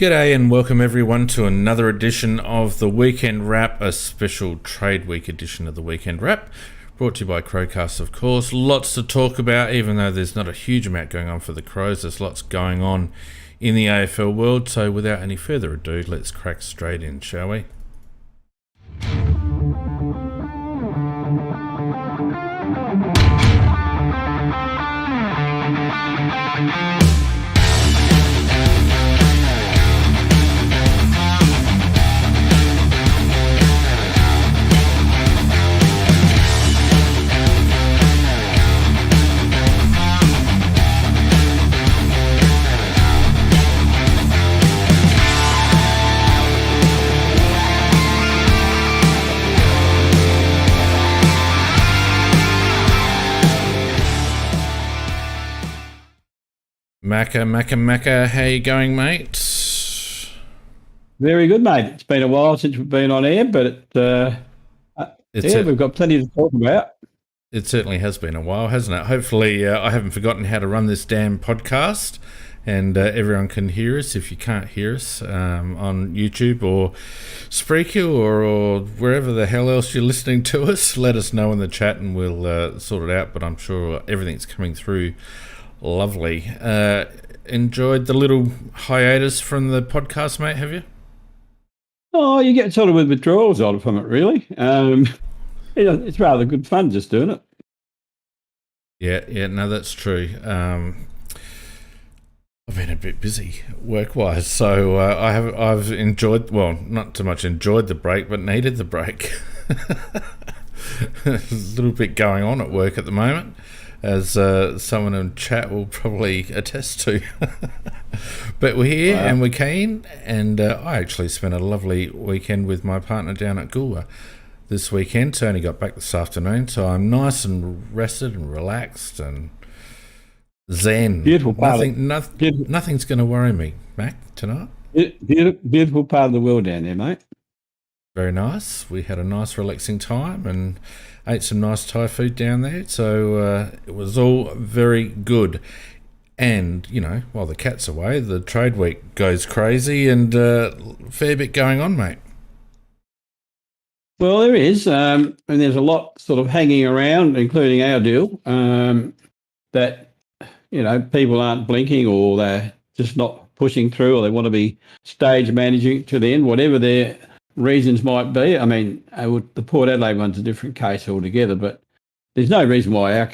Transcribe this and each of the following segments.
G'day and welcome everyone to another edition of the Weekend Wrap, a special Trade Week edition of the Weekend Wrap, brought to you by Crowcast, of course. Lots to talk about, even though there's not a huge amount going on for the Crows. There's lots going on in the AFL world, so without any further ado, let's crack straight in, shall we? Macca, how you going, mate? Very good, mate. It's been a while since we've been on air, but we've got plenty to talk about. It certainly has been a while, hasn't it? Hopefully, I haven't forgotten how to run this damn podcast, and everyone can hear us. If you can't hear us on YouTube or Spreaker or wherever the hell else you're listening to us, let us know in the chat and we'll sort it out. But I'm sure everything's coming through lovely. Enjoyed the little hiatus from the podcast, mate, have you? Oh, you get sort of with withdrawals on from it, really. It's rather good fun just doing it. Yeah, no, that's true. I've been a bit busy work-wise, so I've enjoyed, well, not too much enjoyed the break, but needed the break. There's a little bit going on at work at the moment, as someone in chat will probably attest to. But we're here and we're keen, and I actually spent a lovely weekend with my partner down at Goolwa this weekend. So I only got back this afternoon, so I'm nice and rested and relaxed and zen. Beautiful part. Nothing's going to worry me, Mac, tonight. Beautiful part of the world down there, mate. Very nice. We had a nice relaxing time and ate some nice Thai food down there, so it was all very good. And, you know, while the cat's away, the trade week goes crazy and fair bit going on, mate. Well, there is, and there's a lot sort of hanging around, including our deal, that, you know, people aren't blinking or they're just not pushing through, or they want to be stage managing to the end, whatever their reasons might be. I mean, the Port Adelaide one's a different case altogether, but there's no reason why our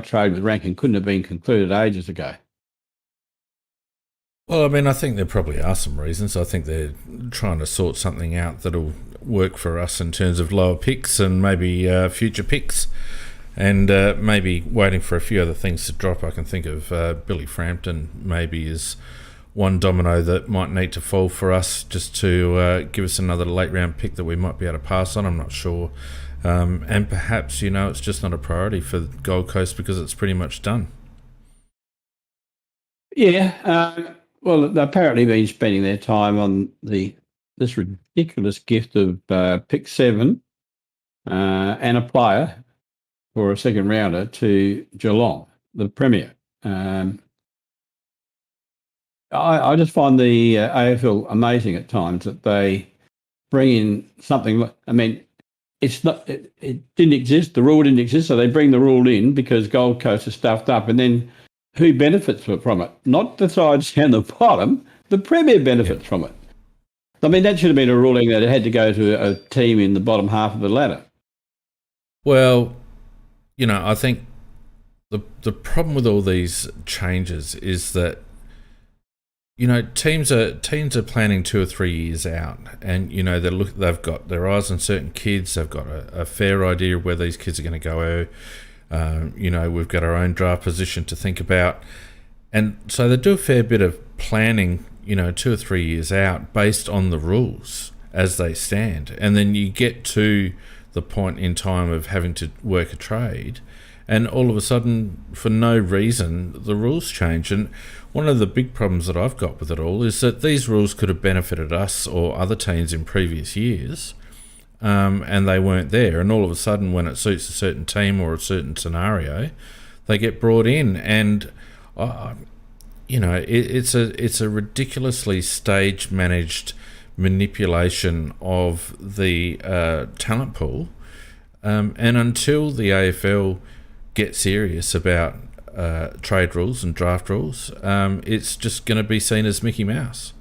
trade with Rankin couldn't have been concluded ages ago. Well, I mean, I think there probably are some reasons. I think they're trying to sort something out that'll work for us in terms of lower picks and maybe future picks, and maybe waiting for a few other things to drop. I can think of Billy Frampton maybe is one domino that might need to fall for us just to give us another late round pick that we might be able to pass on. I'm not sure. And perhaps, you know, it's just not a priority for Gold Coast because it's pretty much done. Yeah. Well, they've apparently been spending their time on this ridiculous gift of pick 7 and a player for a second rounder to Geelong, the Premier. I just find the AFL amazing at times that they bring in something. I mean, it's not. It didn't exist. The rule didn't exist, so they bring the rule in because Gold Coast is stuffed up, and then who benefits from it? Not the sides down the bottom. The Premier benefits from it. I mean, that should have been a ruling that it had to go to a team in the bottom half of the ladder. Well, you know, I think the problem with all these changes is that, you know, teams are planning 2 or 3 years out, and you know they've got their eyes on certain kids. They've got a fair idea of where these kids are going to go. You know, we've got our own draft position to think about, and so they do a fair bit of planning. You know, 2 or 3 years out based on the rules as they stand, and then you get to the point in time of having to work a trade, and all of a sudden, for no reason, the rules change. And one of the big problems that I've got with it all is that these rules could have benefited us or other teams in previous years, and they weren't there. And all of a sudden, when it suits a certain team or a certain scenario, they get brought in. And it's a ridiculously stage managed manipulation of the talent pool, and until the AFL get serious about trade rules and draft rules, it's just going to be seen as Mickey Mouse.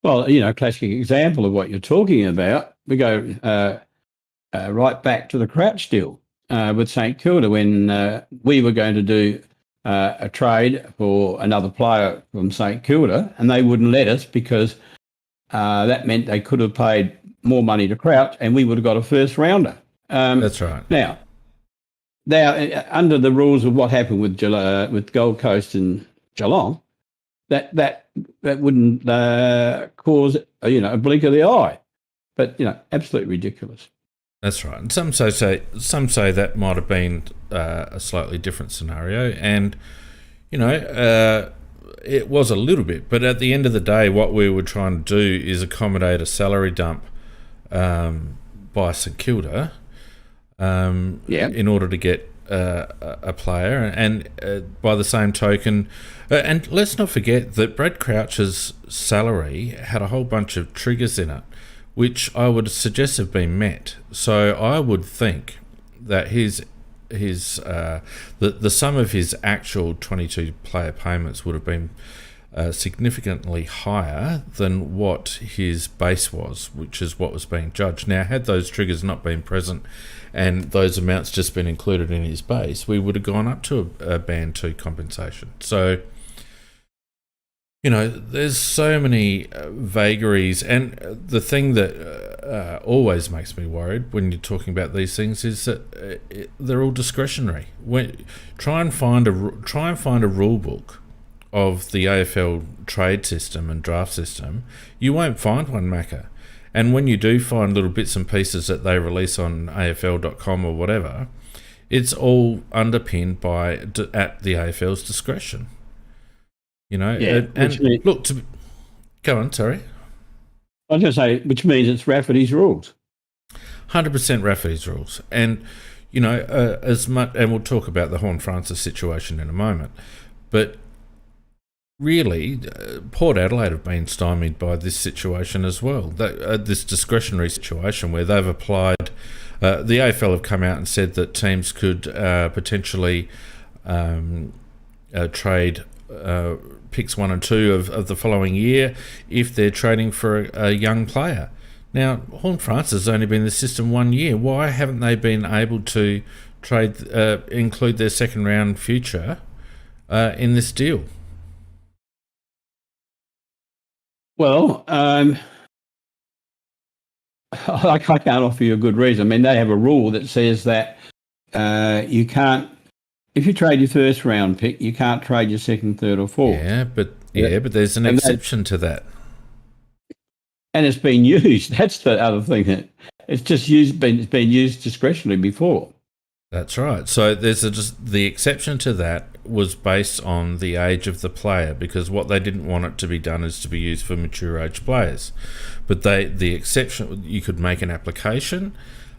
Well, classic example of what you're talking about. We go right back to the Crouch deal with St Kilda when we were going to do a trade for another player from St Kilda, and they wouldn't let us because that meant they could have paid more money to Crouch, and we would have got a first rounder. That's right. Now, under the rules of what happened with Gold Coast and Geelong, that wouldn't cause a blink of the eye, but absolutely ridiculous. That's right. And some say that might have been a slightly different scenario, and it was a little bit. But at the end of the day, what we were trying to do is accommodate a salary dump by St Kilda, in order to get a player, and by the same token, and let's not forget that Brad Crouch's salary had a whole bunch of triggers in it, which I would suggest have been met. So I would think that the sum of his actual 22 player payments would have been significantly higher than what his base was, which is what was being judged. Now, had those triggers not been present and those amounts just been included in his base, we would have gone up to a band 2 compensation. So, there's so many vagaries, and the thing that always makes me worried when you're talking about these things is that they're all discretionary. Try and find a rule book of the AFL trade system and draft system. You won't find one, Macca. And when you do find little bits and pieces that they release on AFL.com or whatever, it's all underpinned by at the AFL's discretion. Go on, sorry. I was going to say, which means it's Rafferty's rules. 100% Rafferty's rules. And, as much, and we'll talk about the Horne-Francis situation in a moment, but really, Port Adelaide have been stymied by this situation as well. This discretionary situation where they've applied, the AFL have come out and said that teams could potentially trade picks 1 and 2 of the following year if they're trading for a young player. Now, Horne-Francis has only been in the system 1 year. Why haven't they been able to include their second round future in this deal? Well, I can't offer you a good reason. I mean, they have a rule that says that you can't, if you trade your first round pick, you can't trade your second, third, or fourth. But there's an exception to that. And it's been used. That's the other thing. That it's just been used discretionarily before. That's right. So there's the exception to that was based on the age of the player, because what they didn't want it to be done is to be used for mature age players. But the exception, you could make an application,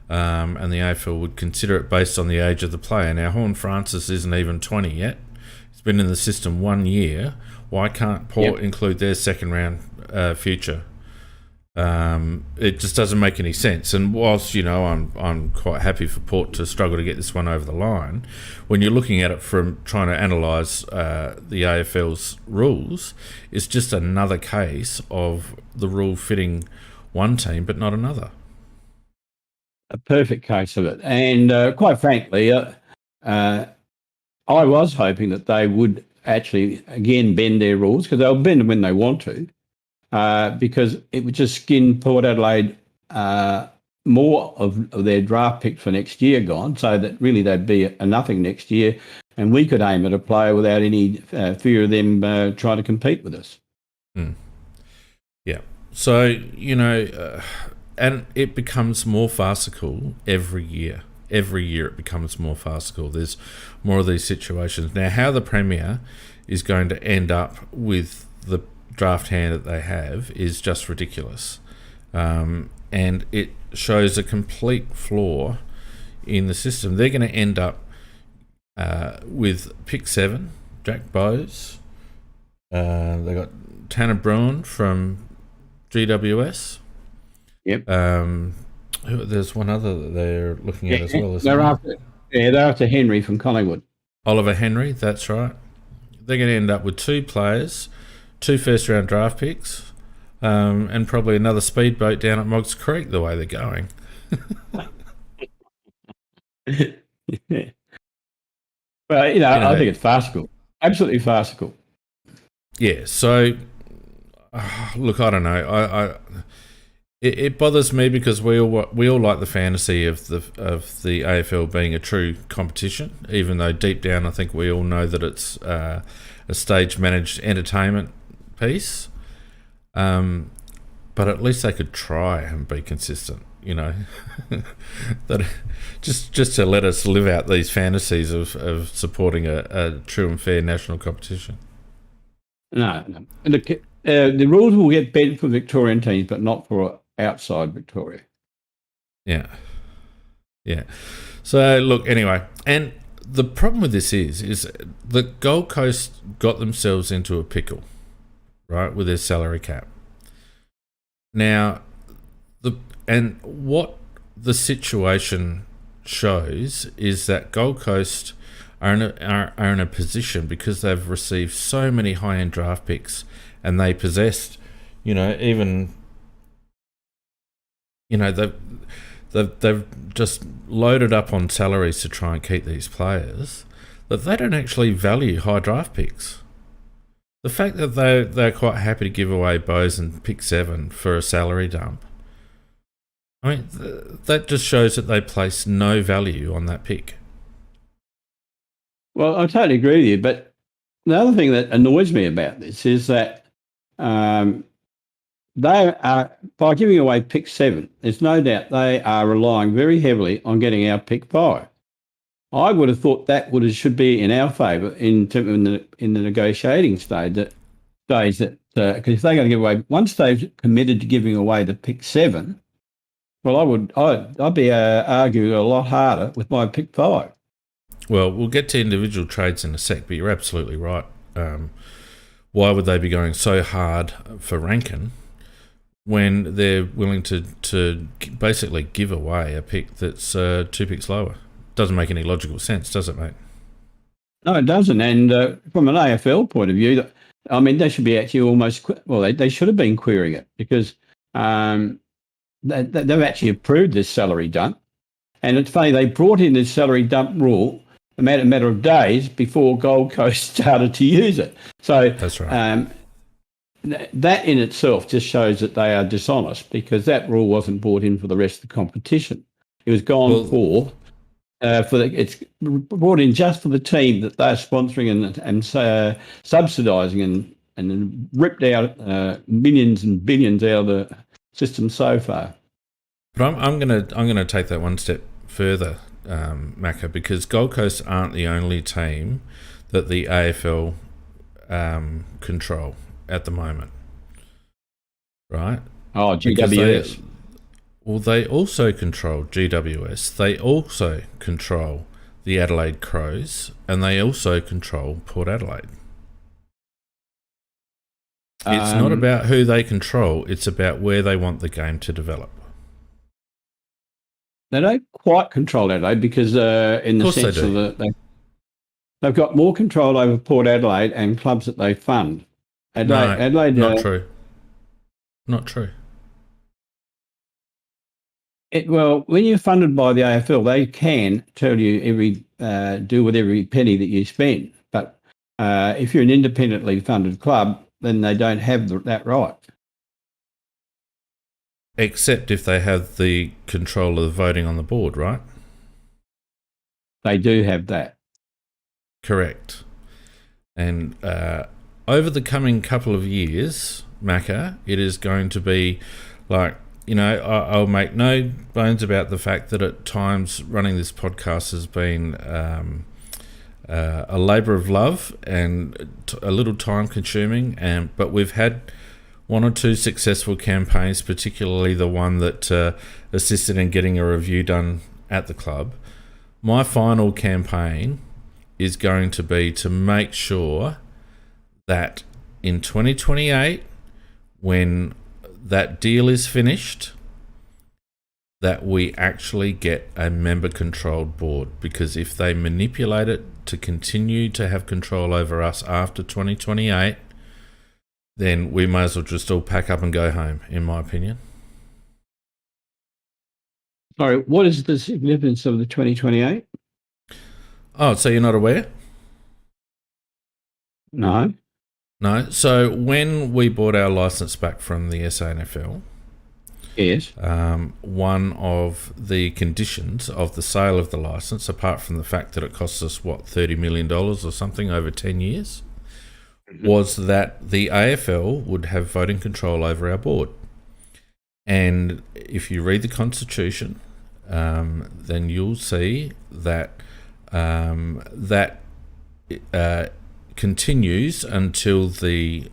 and the AFL would consider it based on the age of the player. Now, Horne-Francis isn't even 20 yet. He's been in the system 1 year. Why can't Port include their second round future? It just doesn't make any sense. And whilst I'm quite happy for Port to struggle to get this one over the line, when you're looking at it from trying to analyse the AFL's rules, it's just another case of the rule fitting one team but not another. A perfect case of it. And quite frankly, I was hoping that they would actually again bend their rules, because they'll bend them when they want to. Because it would just skin Port Adelaide more of their draft picks for next year gone, so that really they'd be a nothing next year, and we could aim at a player without any fear of them trying to compete with us. Yeah. So, and it becomes more farcical every year. Every year it becomes more farcical. There's more of these situations. Now, how the Premier is going to end up with the draft hand that they have is just ridiculous, and it shows a complete flaw in the system. They're going to end up with pick 7, Jack Bowes, They got Tanner Bruin from GWS. Yep. There's one other that they're looking at as well. They're after Henry from Collingwood. Oliver Henry, that's right. They're going to end up with 2 players, 2 first-round draft picks, and probably another speedboat down at Moggs Creek the way they're going. Well, I think it's farcical. Absolutely farcical. Yeah, so, look, I don't know. It bothers me because we all like the fantasy of the AFL being a true competition, even though deep down I think we all know that it's a stage managed entertainment piece. But at least they could try and be consistent, that just to let us live out these fantasies of supporting a true and fair national competition. No. The rules will get bent for Victorian teams, but not for outside Victoria. Yeah. So look, anyway, and the problem with this is the Gold Coast got themselves into a pickle, right, with their salary cap. Now, what the situation shows is that Gold Coast are in a position, because they've received so many high-end draft picks, and they possessed, they've just loaded up on salaries to try and keep these players, that they don't actually value high draft picks. The fact that they're quite happy to give away Bose and pick 7 for a salary dump, I mean, that just shows that they place no value on that pick. Well, I totally agree with you, but the other thing that annoys me about this is that they are, by giving away pick 7, there's no doubt they are relying very heavily on getting our pick 5. I would have thought that should be in our favour in the negotiating stage. Because if they're going to give away, once they've committed to giving away the pick 7, well, I'd be arguing a lot harder with my pick 5. Well, we'll get to individual trades in a sec, but you're absolutely right. Why would they be going so hard for Rankin when they're willing to basically give away a pick that's 2 picks lower? Doesn't make any logical sense, does it, mate? No, it doesn't. And from an AFL point of view, I mean, they should be actually they should have been querying it, because they've actually approved this salary dump. And it's funny, they brought in this salary dump rule a matter of days before Gold Coast started to use it. So that's right. That in itself just shows that they are dishonest, because that rule wasn't brought in for the rest of the competition. It was gone it's brought in just for the team that they're sponsoring and subsidising and ripped out millions and billions out of the system so far. But I'm gonna take that one step further, Macca, because Gold Coast aren't the only team that the AFL control at the moment, right? Oh, GWS. They also control GWS. They also control the Adelaide Crows, and they also control Port Adelaide. It's not about who they control, it's about where they want the game to develop. They don't quite control Adelaide, because in the sense of they've got more control over Port Adelaide and clubs that they fund. Adelaide, not true. Not true. When you're funded by the AFL, they can tell you do with every penny that you spend. But if you're an independently funded club, then they don't have that right. Except if they have the control of the voting on the board, right? They do have that. Correct. And over the coming couple of years, Macca, it is going to be like, I'll make no bones about the fact that at times running this podcast has been a labour of love and a little time consuming, but we've had 1 or 2 successful campaigns, particularly the one that assisted in getting a review done at the club. My final campaign is going to be to make sure that in 2028, when that deal is finished, that we actually get a member-controlled board. Because if they manipulate it to continue to have control over us after 2028, then we may as well just all pack up and go home, in my opinion. Sorry, what is the significance of the 2028? Oh, so you're not aware? No. No. So when we bought our license back from the SANFL, Yes. one of the conditions of the sale of the license, apart from the fact that it costs us, $30 million or something over 10 years, was that the AFL would have voting control over our board. And if you read the Constitution, then you'll see that that continues until the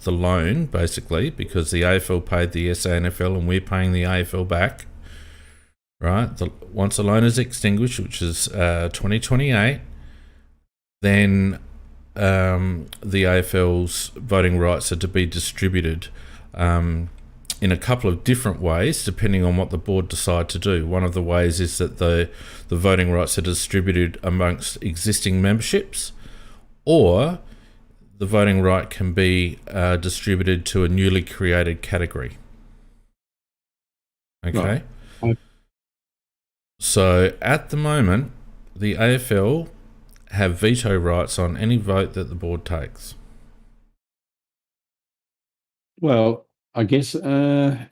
loan, basically, because the AFL paid the SANFL and we're paying the AFL back. Right? Once the loan is extinguished, which is 2028, then the AFL's voting rights are to be distributed in a couple of different ways, depending on what the board decide to do. One of the ways is that the voting rights are distributed amongst existing memberships, or the voting right can be distributed to a newly created category. Okay? Right. So at the moment, the AFL have veto rights on any vote that the board takes. Well, I guess I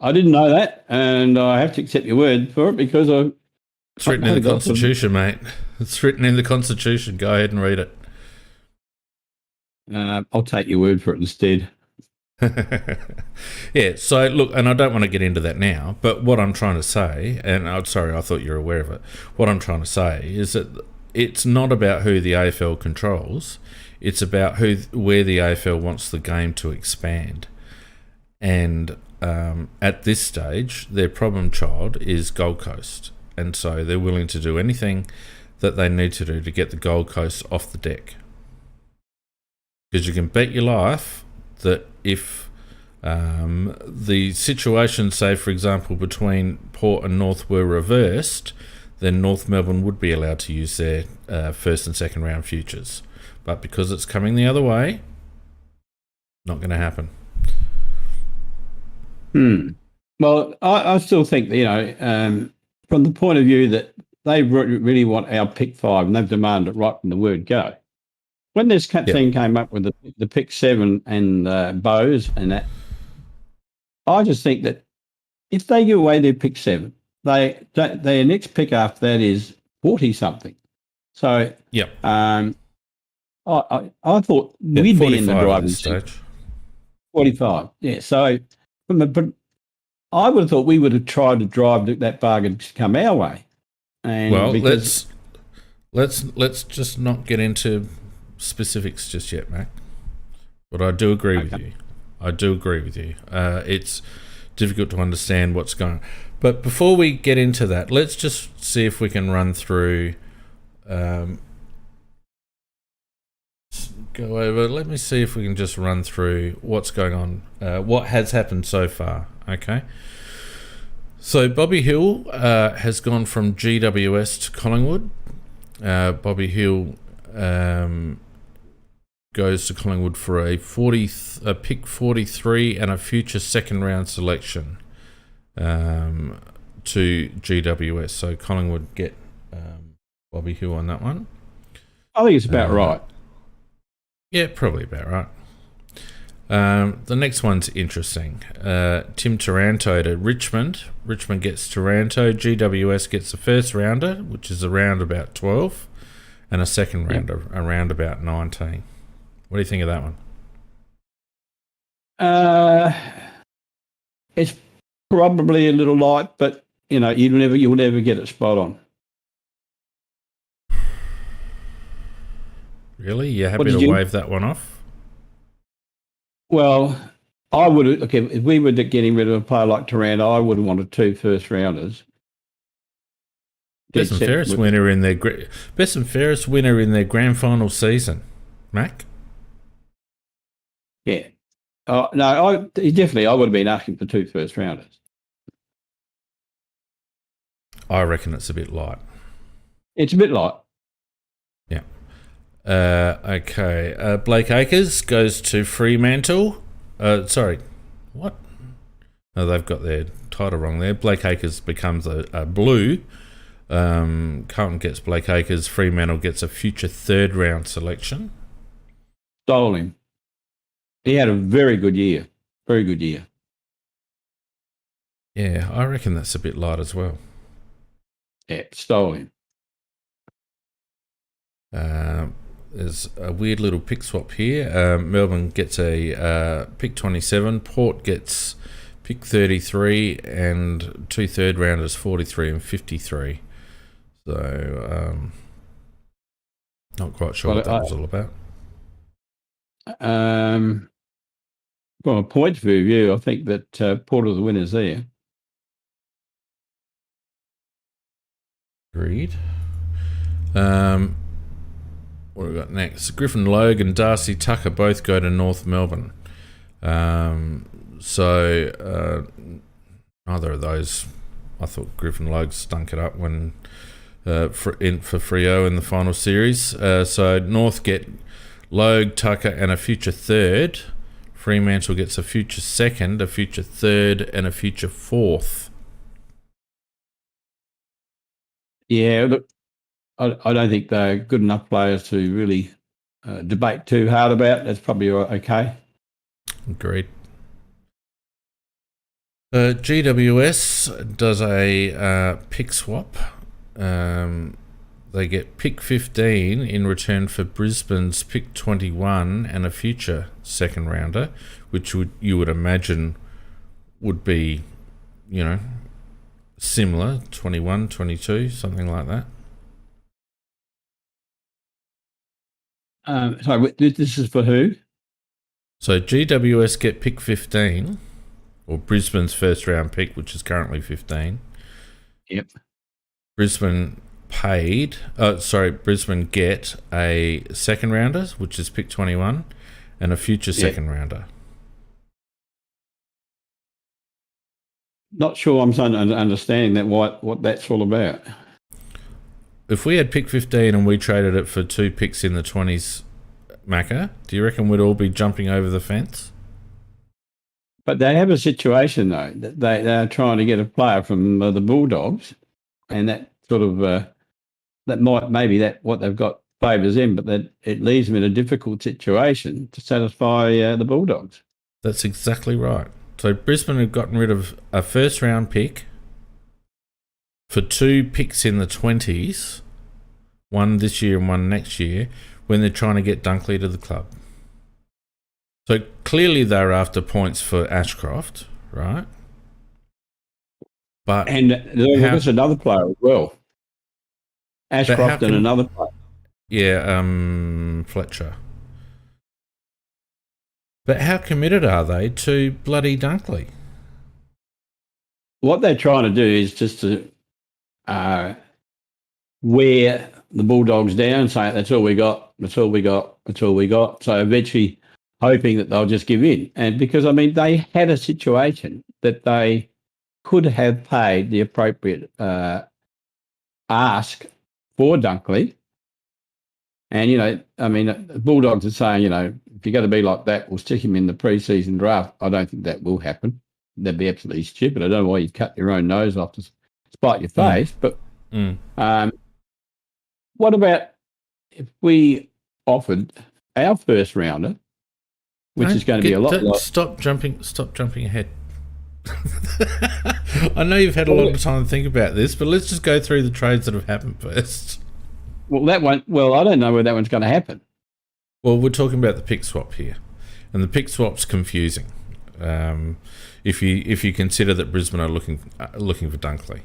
didn't know that, and I have to accept your word for it because It's written in the Constitution, mate. It's written in the Constitution. Go ahead and read it. I'll take your word for it instead. Yeah, so look, and I don't want to get into that now, but what I'm trying to say, and I'm sorry, I thought you were aware of it. What I'm trying to say is that it's not about who the AFL controls. It's about where the AFL wants the game to expand. And at this stage, their problem child is Gold Coast. And so they're willing to do anything that they need to do to get the Gold Coast off the deck. Because you can bet your life that if the situation, say, for example, between Port and North were reversed, then North Melbourne would be allowed to use their first and second round futures. But because it's coming the other way, not going to happen. Well, I still think that, from the point of view that they really want our pick 5 and they've demanded it right from the word go. When this thing came up with the pick 7 and Bose and that, I just think that if they give away their pick 7, their next pick after that is 40 something. So I thought we'd be in the driving seat. 45. Yeah. So but I would have thought we would have tried to drive that bargain to come our way. And well, let's just not get into specifics just yet, Mac. But I do agree with you. It's difficult to understand what's going on. But before we get into that, let's just see if we can run through. Go over. Let me see if we can just run through what's going on, what has happened so far. Okay. So Bobby Hill has gone from GWS to Collingwood. Bobby Hill goes to Collingwood for a pick 43 and a future second round selection to GWS. So Collingwood get Bobby Hill on that one. I think it's about right. Yeah, probably about right. The next one's interesting. Tim Taranto to Richmond. Richmond gets Taranto. GWS gets the first rounder, which is around about 12, and a second rounder around about 19. What do you think of that one? It's probably a little light, but you'll never get it spot on. Really? You happy to wave that one off? Well, I would have. Okay, if we were getting rid of a player like Taranto, I would have wanted 2 first rounders. Best and fairest winner in their grand final season, Mac. Yeah. No, I would have been asking for 2 first rounders. I reckon it's a bit light. It's a bit light. Yeah. Okay. Blake Acres goes to Fremantle. Sorry. What? No, they've got their title wrong there. Blake Acres becomes a blue. Carlton gets Blake Acres. Fremantle gets a future third round selection. Stole him. He had a very good year. Very good year. Yeah, I reckon that's a bit light as well. Yeah, stole him. There's a weird little pick swap here. Melbourne gets a pick 27. Port gets pick 33 and 2 third rounders, 43 and 53. So, not quite sure what that was all about. From a points view, I think that Port are the winners there. Agreed. What have we got next? Griffin Logue and Darcy Tucker both go to North Melbourne. So neither of those. I thought Griffin Logue stunk it up when for Freo in the final series. So North get Logue, Tucker, and a future third. Fremantle gets a future second, a future third, and a future fourth. Yeah, look, I don't think they're good enough players to really debate too hard about. That's probably okay. Agreed. GWS does a pick swap. They get pick 15 in return for Brisbane's pick 21 and a future second rounder, which you would imagine would be, similar, 21, 22, something like that. Sorry, this is for who? So GWS get pick 15, or Brisbane's first round pick, which is currently 15. Yep. Brisbane get a second rounder, which is pick 21, and a future second rounder. Not sure I'm understanding that what that's all about. If we had pick 15 and we traded it for 2 picks in the 20s, Macca, do you reckon we'd all be jumping over the fence? But they have a situation, though, that they are trying to get a player from the Bulldogs, and that sort of that might maybe that what they've got favours in, but that it leaves them in a difficult situation to satisfy the Bulldogs. That's exactly right. So Brisbane have gotten rid of a first round pick for 2 picks in the 20s, one this year and one next year, when they're trying to get Dunkley to the club. So clearly they're after points for Ashcroft, right? And there's another player as well. Ashcroft and another player. Yeah, Fletcher. But how committed are they to bloody Dunkley? What they're trying to do is just to wear the Bulldogs down, saying that's all we got, that's all we got, that's all we got. So eventually hoping that they'll just give in. And because, they had a situation that they could have paid the appropriate ask for Dunkley. And, the Bulldogs are saying, if you're going to be like that, we'll stick him in the pre-season draft. I don't think that will happen. That'd be absolutely stupid. I don't know why you'd cut your own nose off to spite your face. But what about if we offered our first rounder, which is going to be a lot like... Stop jumping ahead. I know you've had a lot of time to think about this, but let's just go through the trades that have happened first. Well, I don't know where that one's going to happen. Well, we're talking about the pick swap here, and the pick swap's confusing. If you consider that Brisbane are looking for Dunkley,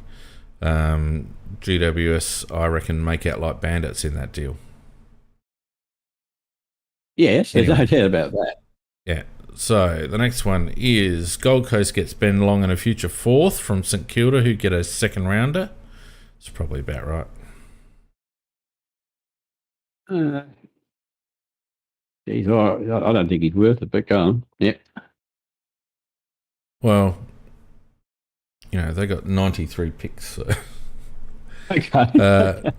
GWS I reckon make out like bandits in that deal. Yes, there's no doubt about that. Yeah. So the next one is Gold Coast gets Ben Long and a future fourth from St Kilda, who get a second rounder. It's probably about right. He's all right. I don't think he's worth it, but go on. Yeah. Well, they got 93 picks. So. Okay.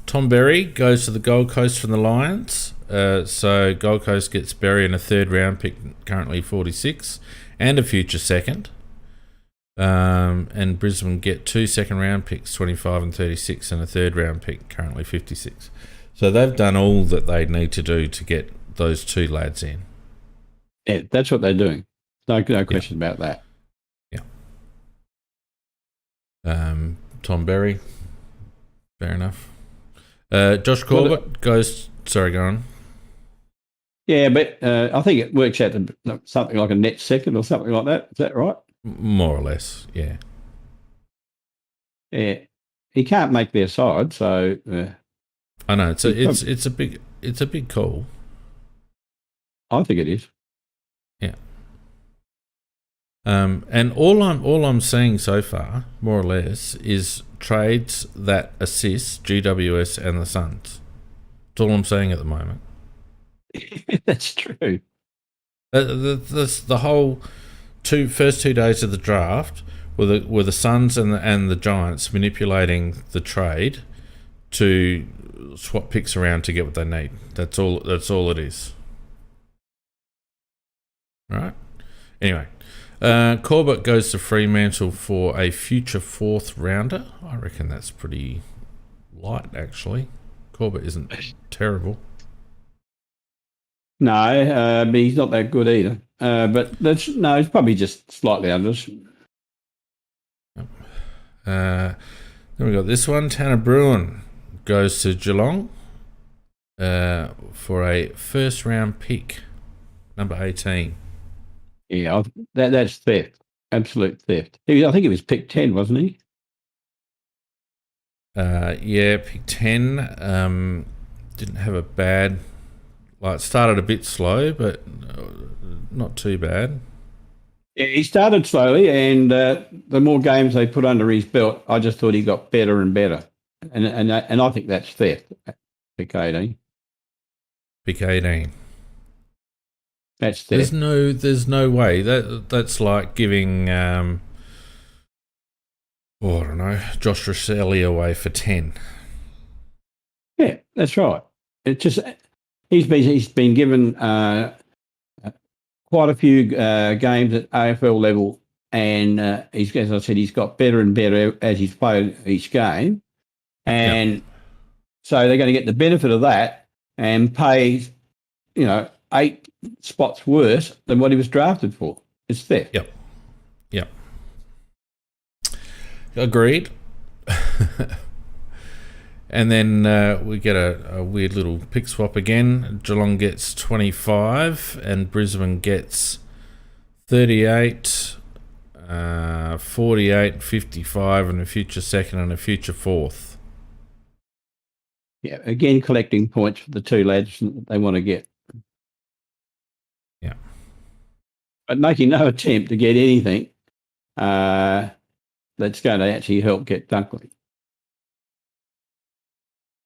Tom Berry goes to the Gold Coast from the Lions. So Gold Coast gets Berry in a third round pick, currently 46, and a future second. And Brisbane get 2 second round picks, 25 and 36, and a third round pick, currently 56. So they've done all that they need to do to get those 2 lads in. Yeah, that's what they're doing. No question about that. Yeah. Tom Berry, fair enough. Josh Corbett goes. Sorry, go on. Yeah, but I think it works out to something like a net second or something like that. Is that right? More or less, yeah. Yeah, he can't make their side, so. I know it's a big call. I think it is. Yeah. And all I'm seeing so far, more or less, is trades that assist GWS and the Suns. That's all I'm saying at the moment. That's true. The whole first 2 days of the draft were the Suns and the Giants manipulating the trade to swap picks around to get what they need. That's all it is. Right? Anyway, Corbett goes to Fremantle for a future 4th rounder. I reckon that's pretty light, actually. Corbett isn't terrible. No, but he's not that good either. But he's probably just slightly under. Then we got this one. Tanner Bruin goes to Geelong for a first round pick, number 18. Yeah, that's theft. Absolute theft. I think he was pick 10, wasn't he? Yeah, pick 10. Didn't have a bad. Started a bit slow, but not too bad. Yeah, he started slowly, and the more games they put under his belt, I just thought he got better and better, and I think that's theft. Pick 18. Pick 18. That's theft. There's no way that's like giving I don't know, Josh Rosselli away for 10. Yeah, that's right. It just he's been given quite a few games at AFL level, and as I said, he's got better and better as he's played each game, and so they're going to get the benefit of that and pay, 8 spots worse than what he was drafted for. It's theft. Yep. Agreed. And then we get a weird little pick swap again. Geelong gets 25 and Brisbane gets 38, 48, 55 and a future second and a future 4th. Yeah, again, collecting points for the 2 lads that they want to get. Yeah. But making no attempt to get anything that's going to actually help get Dunkley.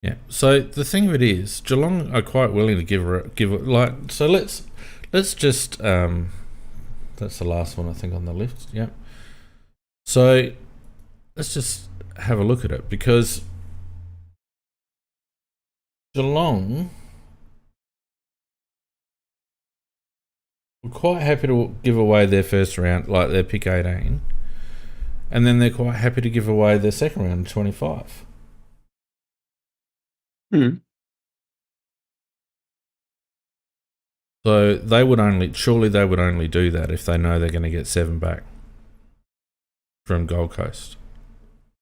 Yeah. So the thing of it is, Geelong are quite willing to give it. So let's just that's the last one I think on the list. Yeah. So let's just have a look at it, because Geelong were quite happy to give away their first round, like their pick 18, and then they're quite happy to give away their second round, 25. So they would only do that if they know they're going to get 7 back from Gold Coast.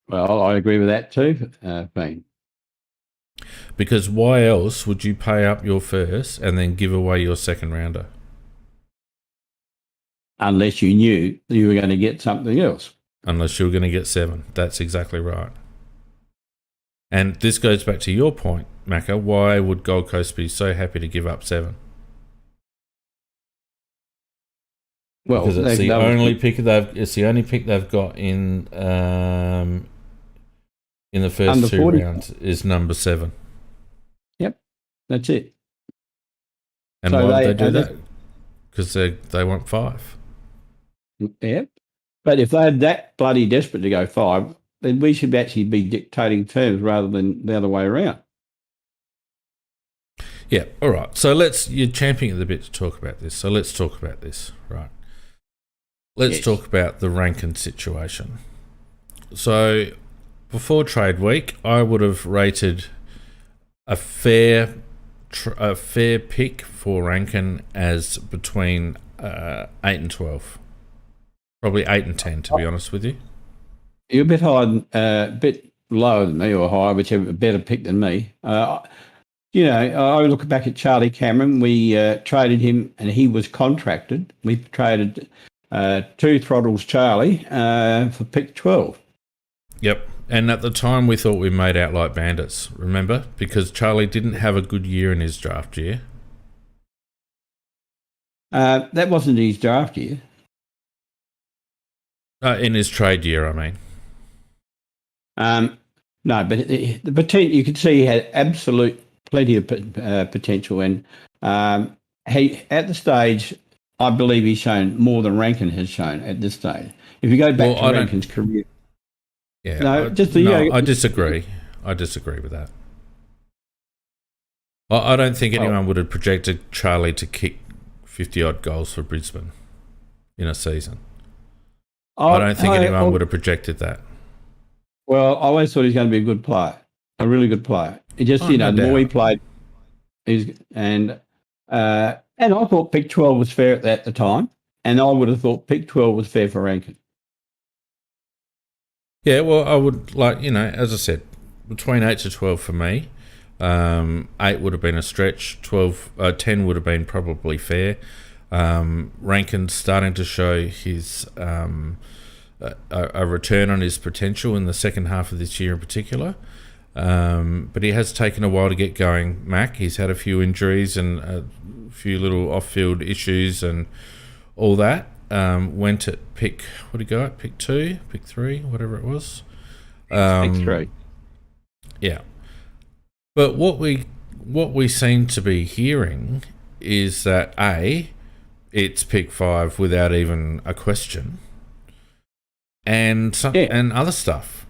Well, I agree with that too, Bean. Because why else would you pay up your first and then give away your second rounder? Unless you knew you were going to get something else. Unless you were going to get 7. That's exactly right. And this goes back to your point, Macca. Why would Gold Coast be so happy to give up 7? Well, because it's the only pick they've got in the first under 2 40. rounds is number 7. Yep, that's it. And So why would they they do that? Because they want 5. Yeah. But if they're that bloody desperate to go 5, then we should actually be dictating terms rather than the other way around. Yeah, all right. So you're championing at the bit to talk about this. So let's talk about this, right? Let's talk about the Rankine situation. So before trade week, I would have rated a fair pick for Rankine as between 8 and 12. Probably 8 and 10, to be honest with you. You're a bit higher, a bit lower than me, or higher, whichever, a better pick than me. I look back at Charlie Cameron. We traded him, and he was contracted. We traded 2 Throttles Charlie for pick 12. Yep. And at the time, we thought we made out like bandits, remember? Because Charlie didn't have a good year in his draft year. That wasn't his draft year. In his trade year, I mean. No, but the potential, you could see he had absolute plenty of potential. And he, at the stage, I believe he's shown more than Rankine has shown at this stage. If you go back to Rankine's career. Yeah, I disagree. I disagree with that. I don't think anyone would have projected Charlie to kick 50-odd goals for Brisbane in a season. I don't think anyone would have projected that. Well, I always thought he was going to be a good player, a really good player. It just, the more he played, and I thought pick 12 was fair at the time, and I would have thought pick 12 was fair for Rankine. Yeah, well, I would as I said, between 8 to 12 for me. 8 would have been a stretch. 10 would have been probably fair. Rankine's starting to show his a return on his potential in the second half of this year in particular. But he has taken a while to get going, Mac. He's had a few injuries and a few little off-field issues and all that. Went at pick, what did he go at? Pick 2, pick 3, whatever it was. Pick 3. Yeah. But what we seem to be hearing is that it's pick 5 without even a question, and and other stuff.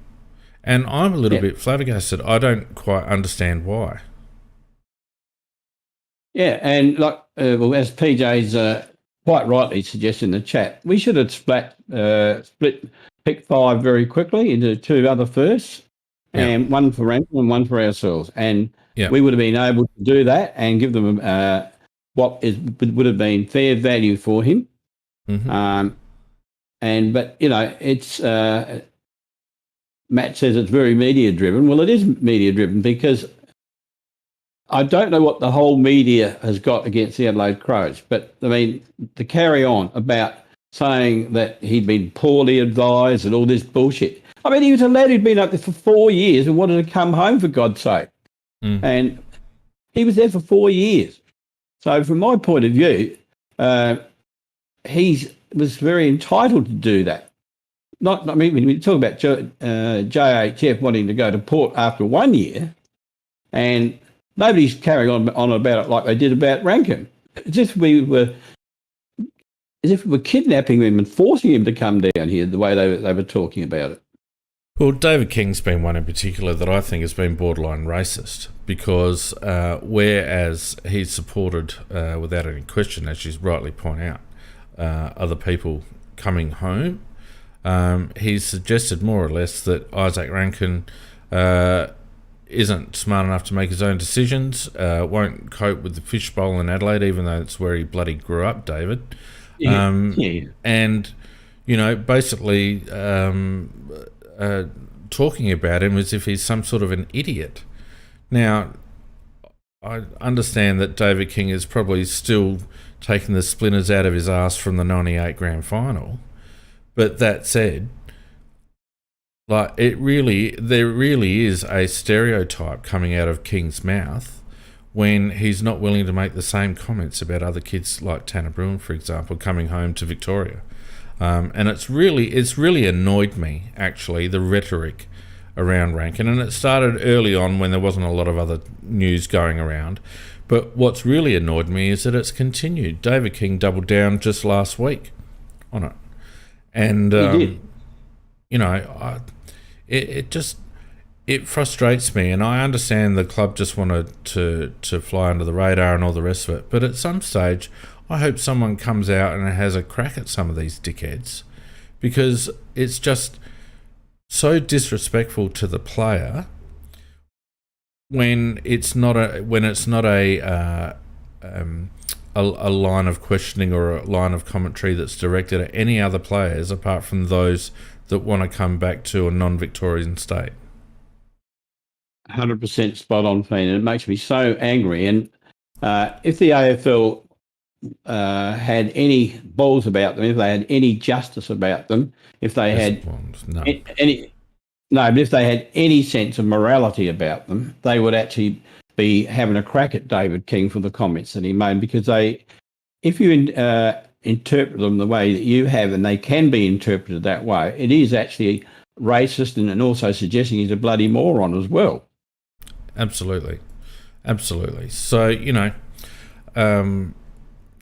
And I'm a little bit flabbergasted. I don't quite understand why. Yeah, and as PJ's quite rightly suggested in the chat, we should have split pick 5 very quickly into 2 other firsts, and one for Rankine and one for ourselves. And we would have been able to do that and give them what would have been fair value for him. Mm-hmm. But it's Matt says it's very media driven. Well, it is media driven because I don't know what the whole media has got against the Adelaide Crows, but I mean, to carry on about saying that he'd been poorly advised and all this bullshit. I mean, he was a lad who'd been up there for 4 years and wanted to come home, for God's sake. And he was there for 4 years. So from my point of view, he was very entitled to do that. When you talk about JHF wanting to go to Port after 1 year, and nobody's carrying on about it like they did about Rankine. As if we were kidnapping him and forcing him to come down here the way they were talking about it. Well, David King's been one in particular that I think has been borderline racist because whereas he's supported, without any question, as you rightly point out, other people coming home, he's suggested more or less that Isaac Rankine isn't smart enough to make his own decisions, won't cope with the fishbowl in Adelaide, even though it's where he bloody grew up, David. And, basically talking about him as if he's some sort of an idiot. Now, I understand that David King is probably still taking the splinters out of his ass from the 98 grand final. But that said, there really is a stereotype coming out of King's mouth when he's not willing to make the same comments about other kids like Tanner Bruin, for example, coming home to Victoria. And it's really annoyed me, actually, the rhetoric around Rankine. And it started early on when there wasn't a lot of other news going around. But what's really annoyed me is that it's continued. David King doubled down just last week on it. And, He did. you know, it frustrates me, and I understand the club just wanted to fly under the radar and all the rest of it. But at some stage, I hope someone comes out and has a crack at some of these dickheads, because it's just so disrespectful to the player when it's not a line of questioning or a line of commentary that's directed at any other players apart from those that want to come back to a non-Victorian state. 100% spot on, Fiend. And it makes me so angry. And if the AFL had any balls about them, if they had any justice about them, if they had but if they had any sense of morality about them, they would actually be having a crack at David King for the comments that he made, because if you interpret them the way that you have, and they can be interpreted that way, it is actually racist and also suggesting he's a bloody moron as well. Absolutely. So,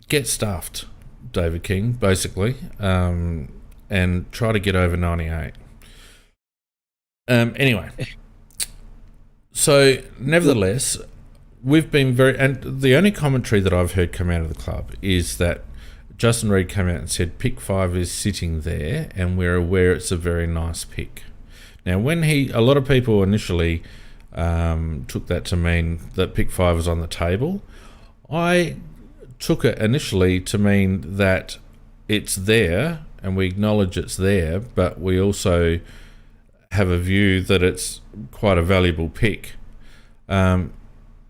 get stuffed, David King, basically, and try to get over 98. Anyway, so nevertheless, we've been and the only commentary that I've heard come out of the club is that Justin Reid came out and said pick 5 is sitting there and we're aware it's a very nice pick. Now, when a lot of people initially took that to mean that pick 5 was on the table, I took it initially to mean that it's there and we acknowledge it's there, but we also have a view that it's quite a valuable pick.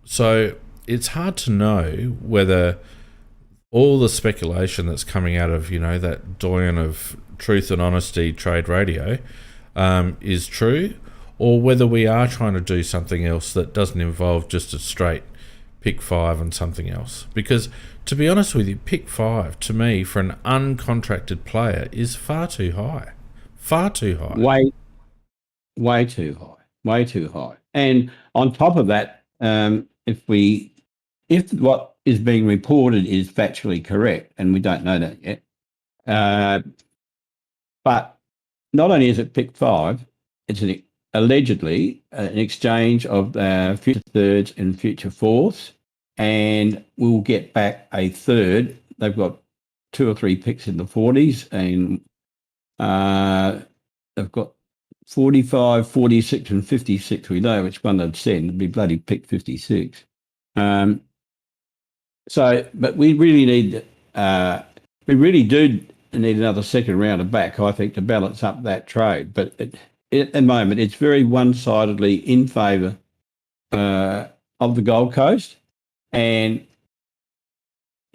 So it's hard to know whether all the speculation that's coming out of, that doyen of truth and honesty trade radio is true, or whether we are trying to do something else that doesn't involve just a straight pick 5 and something else. Because to be honest with you, pick 5 to me for an uncontracted player is far too high. Way too high. And on top of that, if what is being reported is factually correct, and we don't know that yet, but not only is it pick 5, it's allegedly an exchange of future thirds and future fourths, and we'll get back a third. They've got 2 or 3 picks in the 40s, and they've got 45, 46 and 56. We know which one they'd send. It'd be bloody pick 56. But we really do need another second round of back, I think, to balance up that trade. But at the moment, it's very one-sidedly in favour of the Gold Coast. And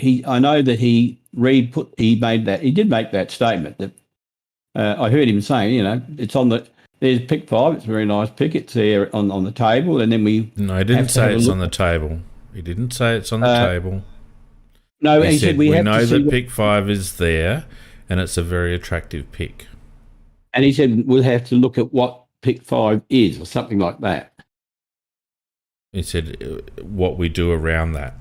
I know that he did make that statement that I heard him saying, it's on there's pick 5. It's a very nice pick. It's there on the table, and then No, he didn't say it's on the table. He didn't say it's on the table. No, he said we know that pick 5 is there, and it's a very attractive pick. And he said we'll have to look at what pick 5 is, or something like that. He said what we do around that.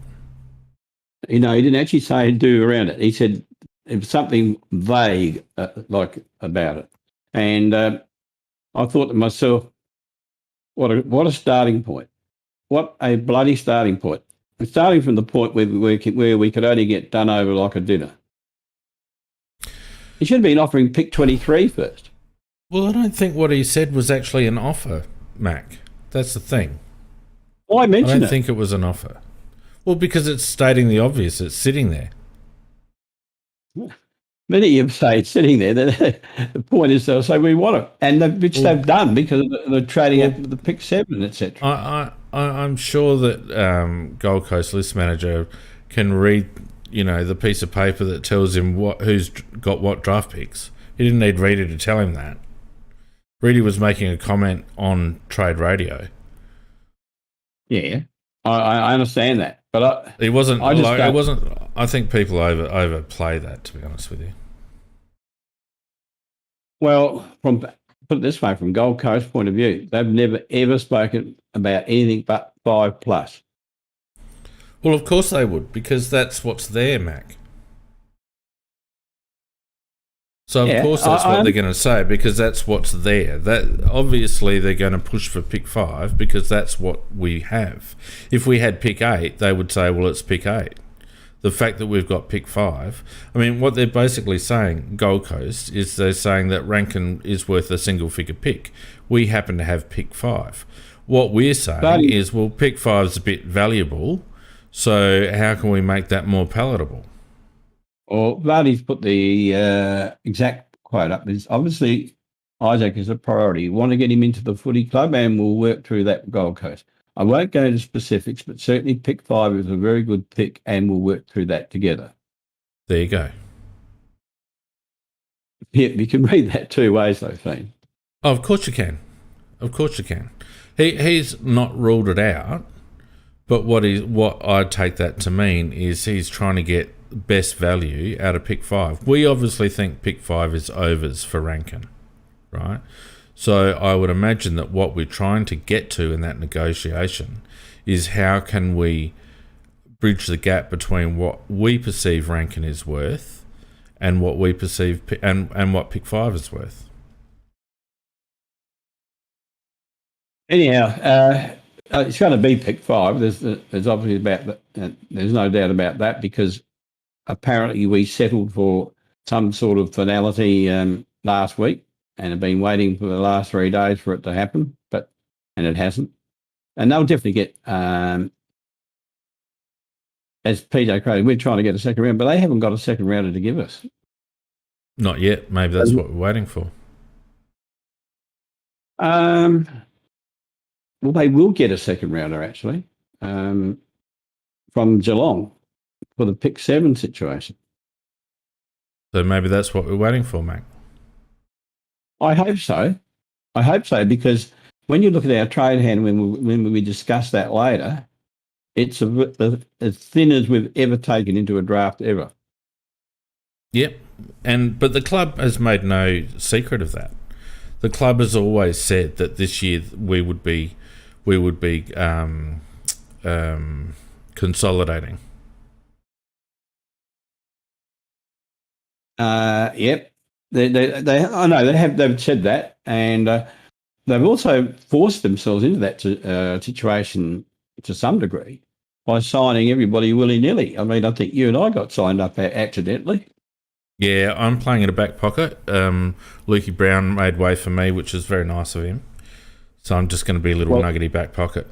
He didn't actually say do around it. He said it was something vague like about it. And I thought to myself, what a starting point. What a bloody starting point. We're starting from the point where we could only get done over like a dinner. He should have been offering pick 23 first. Well, I don't think what he said was actually an offer, Mac. That's the thing. Why mention it? I don't think it was an offer. Well, because it's stating the obvious. It's sitting there. Many of them say it's sitting there. The point is they'll say we want it, and which they've done because they're trading at the pick 7, etc. I'm sure that Gold Coast list manager can read, the piece of paper that tells him who's got what draft picks. He didn't need Reedy to tell him that. Reedy was making a comment on trade radio. Yeah, I understand that, but it wasn't. It wasn't. I think people overplay that, to be honest with you. Well, put it this way, from Gold Coast point of view, they've never ever spoken about anything but 5+. Well, of course they would, because that's what's there, Mac. So of course that's what they're going to say, because that's what's there. That obviously they're going to push for pick 5 because that's what we have. If we had pick 8, they would say, well, it's pick 8. The fact that we've got pick 5, I mean, what they're basically saying, Gold Coast, is they're saying that Rankin is worth a single figure pick. We happen to have pick 5. What we're saying is, well, pick 5 is a bit valuable, so how can we make that more palatable? Well, Vardy's put the exact quote up. Is obviously Isaac is a priority. We want to get him into the footy club, and we'll work through that with Gold Coast. I won't go into specifics, but certainly pick 5 is a very good pick, and we'll work through that together. There you go. Yeah, you can read that two ways, though, Fiend. Oh, of course you can. Of course you can. He's not ruled it out, but what I take that to mean is he's trying to get best value out of pick 5. We obviously think pick 5 is overs for Rankin, right? So I would imagine that what we're trying to get to in that negotiation is how can we bridge the gap between what we perceive Rankin is worth and what we perceive and what pick 5 is worth. Anyhow, it's going to be pick 5. There's obviously about that. There's no doubt about that, because apparently we settled for some sort of finality last week and have been waiting for the last 3 days for it to happen, and it hasn't. And they'll definitely get, as PJ Crowley, we're trying to get a second round, but they haven't got a second rounder to give us. Not yet. Maybe that's what we're waiting for. Well, they will get a second rounder, actually, from Geelong for the pick 7 situation. So maybe that's what we're waiting for, Mac. I hope so. Because when you look at our trade hand, when we discuss that later, it's as thin as we've ever taken into a draft ever. Yep. But the club has made no secret of that. The club has always said that this year we would be consolidating. Yep. I know they've said that, and they've also forced themselves into that situation to some degree by signing everybody willy-nilly. I mean, I think you and I got signed up accidentally. Yeah, I'm playing in a back pocket. Lukey Brown made way for me, which is very nice of him. So I'm just going to be a little nuggety back pocket.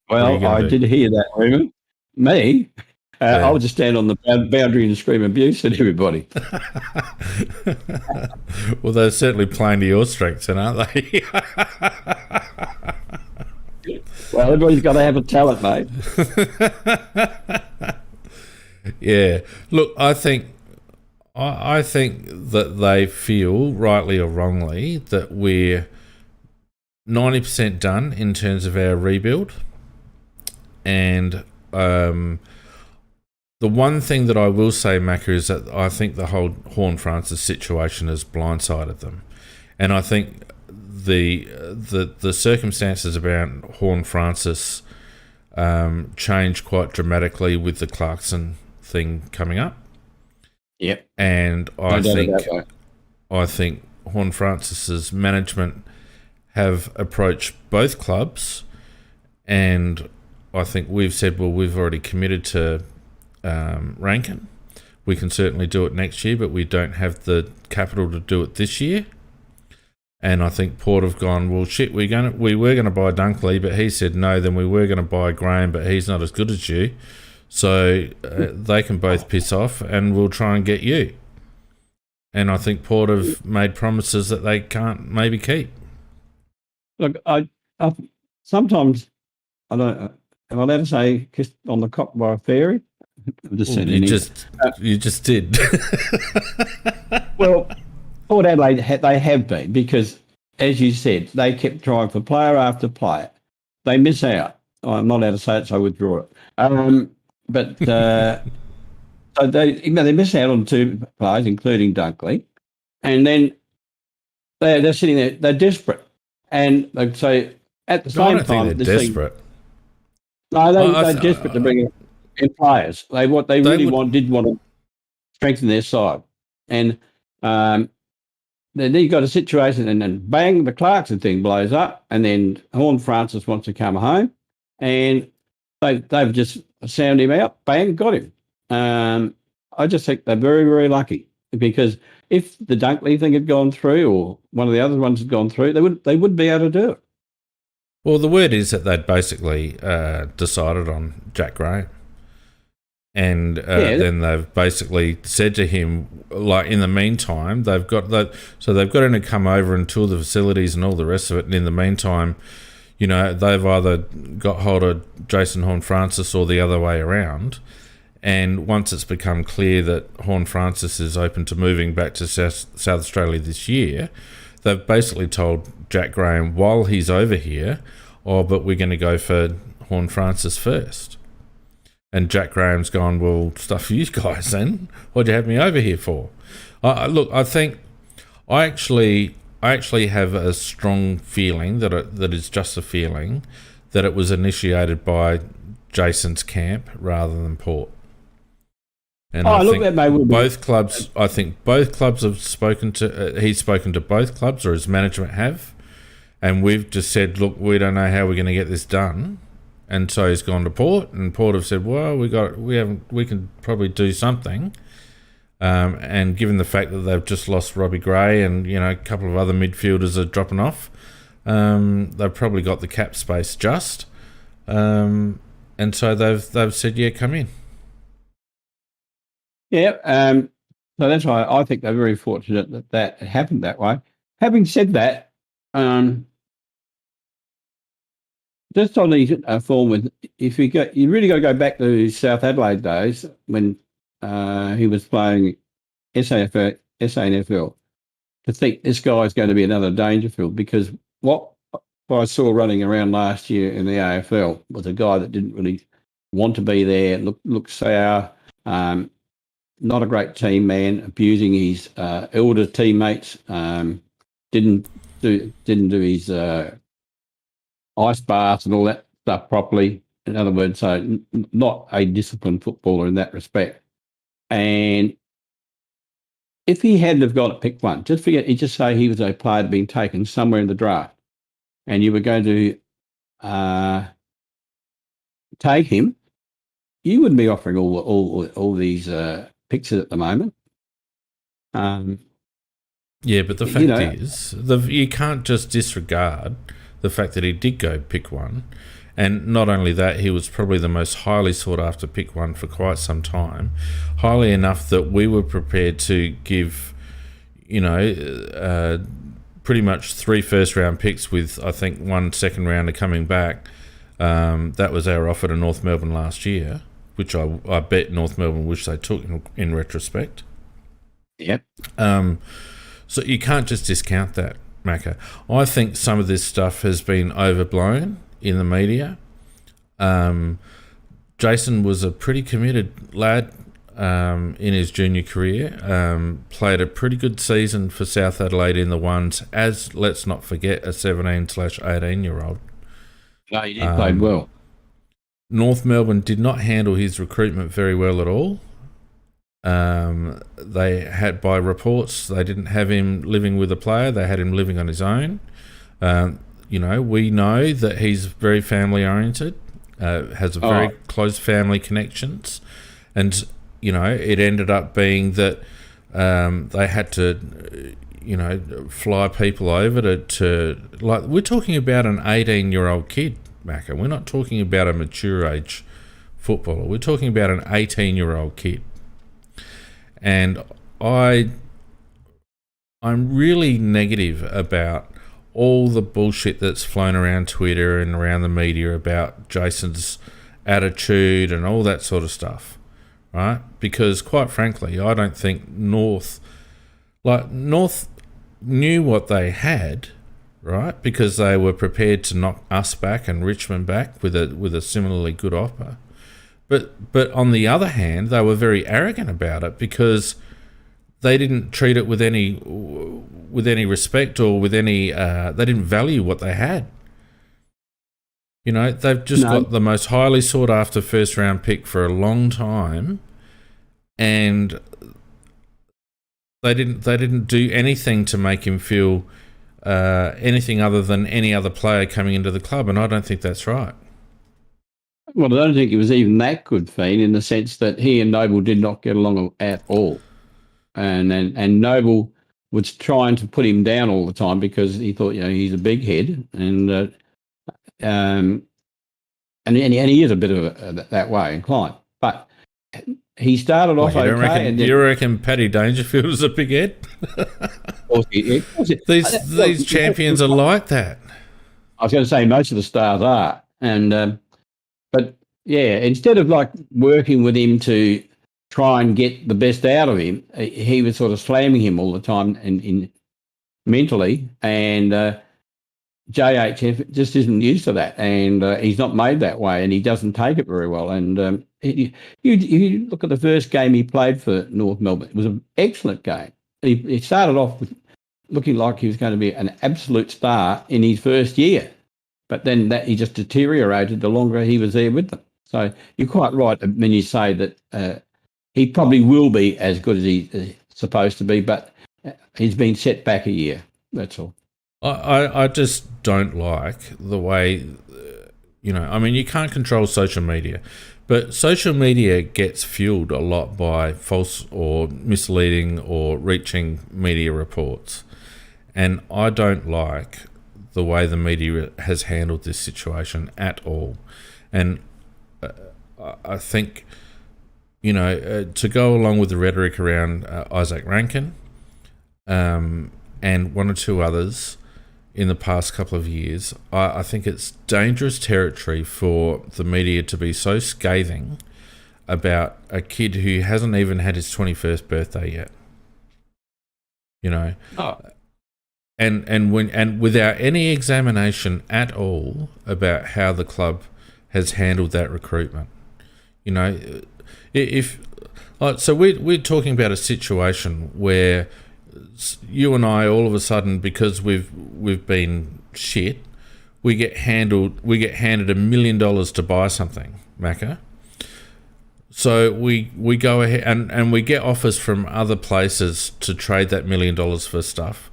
Well, I did hear that, rumour. Me? I would just stand on the boundary and scream abuse at everybody. Well, they're certainly playing to your strengths, aren't they? Well, everybody's got to have a talent, mate. Yeah. Look, I think that they feel, rightly or wrongly, that we're 90% done in terms of our rebuild. And the one thing that I will say, Macca, is that I think the whole Horne-Francis situation has blindsided them. And I think the circumstances around Horne-Francis changed quite dramatically with the Clarkson thing coming up. Yep. And I think Horne-Francis's management have approached both clubs, and I think we've said, well, we've already committed to Rankin. We can certainly do it next year, but we don't have the capital to do it this year. And I think Port have gone, well, shit, we were going to buy Dunkley, but he said no. Then we were going to buy Graham, but he's not as good as you. So they can both piss off, and we'll try and get you. And I think Port have made promises that they can't maybe keep. Look, I sometimes I don't. Am I allowed to say kissed on the cock by a fairy? You just did. Well, Port Adelaide, they have been, because, as you said, they kept trying for player after player. They miss out. I'm not allowed to say it, so I withdraw it. But so they miss out on 2 players, including Dunkley, and then they're sitting there. They're desperate, and so at the same time, they're desperate. They're desperate to bring it. and players. They They really would. did want to strengthen their side, and then you got a situation, and then bang, the Clarkson thing blows up, and then Horn Francis wants to come home, and they've just sounded him out. Bang, got him. I just think they're very, very lucky, because if the Dunkley thing had gone through, or one of the other ones had gone through, they wouldn't be able to do it. Well, the word is that they'd basically decided on Jack Graham. And then they've basically said to him, like, in the meantime, they've got that. So they've got him to come over and tour the facilities and all the rest of it. And in the meantime, you know, they've either got hold of Jason Horne-Francis or the other way around. And once it's become clear that Horne-Francis is open to moving back to South Australia this year, they've basically told Jack Graham while he's over here, oh, but we're going to go for Horne-Francis first. And Jack Graham's gone, well, stuff for you guys then. What'd you have me over here for? Look, I think I actually have a strong feeling that is just a feeling that it was initiated by Jason's camp rather than Port. And I think both clubs. I think both clubs have spoken to. He's spoken to both clubs, or his management have, and we've just said, look, we don't know how we're going to get this done. And so he's gone to Port, and Port have said, well, we can probably do something. And given the fact that they've just lost Robbie Gray, and you know, a couple of other midfielders are dropping off, they've probably got the cap space just, and so they've said, yeah, come in. Yeah, so that's why I think they're very fortunate that happened that way. Having said that, just on the form with, you really got to go back to South Adelaide days when he was playing SANFL to think this guy's going to be another Dangerfield, because what I saw running around last year in the AFL was a guy that didn't really want to be there, look sour, not a great team man, abusing his elder teammates, didn't do his ice baths and all that stuff properly. In other words, so not a disciplined footballer in that respect. And if he hadn't have got pick one, just say he was a player being taken somewhere in the draft, and you were going to take him, you wouldn't be offering all these picks at the moment. Yeah, but the fact is, you can't just disregard the fact that he did go pick one. And not only that, he was probably the most highly sought after pick one for quite some time. Highly enough that we were prepared to give, pretty much 3 first round picks with, I think, 1 second rounder coming back. That was our offer to North Melbourne last year, which I bet North Melbourne wish they took in retrospect. Yep. So you can't just discount that, Macca. I think some of this stuff has been overblown in the media. Jason was a pretty committed lad in his junior career. Played a pretty good season for South Adelaide in the ones, as, let's not forget, a 17/18-year-old. No, he did played well. North Melbourne did not handle his recruitment very well at all. They had, by reports, they didn't have him living with a player. They had him living on his own. We know that he's very family oriented, has a very close family connections, and it ended up being that they had to fly people over to like, we're talking about an 18-year-old kid, Macca. We're not talking about a mature age footballer. We're talking about an 18-year-old kid. And I'm really negative about all the bullshit that's flown around Twitter and around the media about Jason's attitude and all that sort of stuff, right? Because quite frankly, I don't think North knew what they had, right? Because they were prepared to knock us back and Richmond back with a similarly good offer. But on the other hand, they were very arrogant about it because they didn't treat it with any respect or with any. They didn't value what they had. You know, they've just No. got the most highly sought after first round pick for a long time, and they didn't do anything to make him feel anything other than any other player coming into the club, and I don't think that's right. Well, I don't think it was even that good, Fiend, in the sense that he and Noble did not get along at all. And Noble was trying to put him down all the time because he thought, he's a big head, and he is a bit of that way inclined. But he started off okay. You reckon Paddy Dangerfield is a big head? These champions are like that. I was going to say most of the stars are, but yeah, instead of like working with him to try and get the best out of him, he was sort of slamming him all the time in mentally, and JHF just isn't used to that, and he's not made that way, and he doesn't take it very well. And you look at the first game he played for North Melbourne; it was an excellent game. He started off with looking like he was going to be an absolute star in his first year, but then that he just deteriorated the longer he was there with them. So you're quite right when you say that he probably will be as good as he's supposed to be, but he's been set back a year. That's all. I just don't like the way, I mean, you can't control social media, but social media gets fueled a lot by false or misleading or reaching media reports. And I don't like the way the media has handled this situation at all. And I think, to go along with the rhetoric around Isaac Rankin and one or two others in the past couple of years, I think it's dangerous territory for the media to be so scathing about a kid who hasn't even had his 21st birthday yet. Oh. And without any examination at all about how the club has handled that recruitment. So we're talking about a situation where you and I, all of a sudden, because we've been shit, we get handed $1 million to buy something, Macca. So we go ahead and we get offers from other places to trade that $1 million for stuff,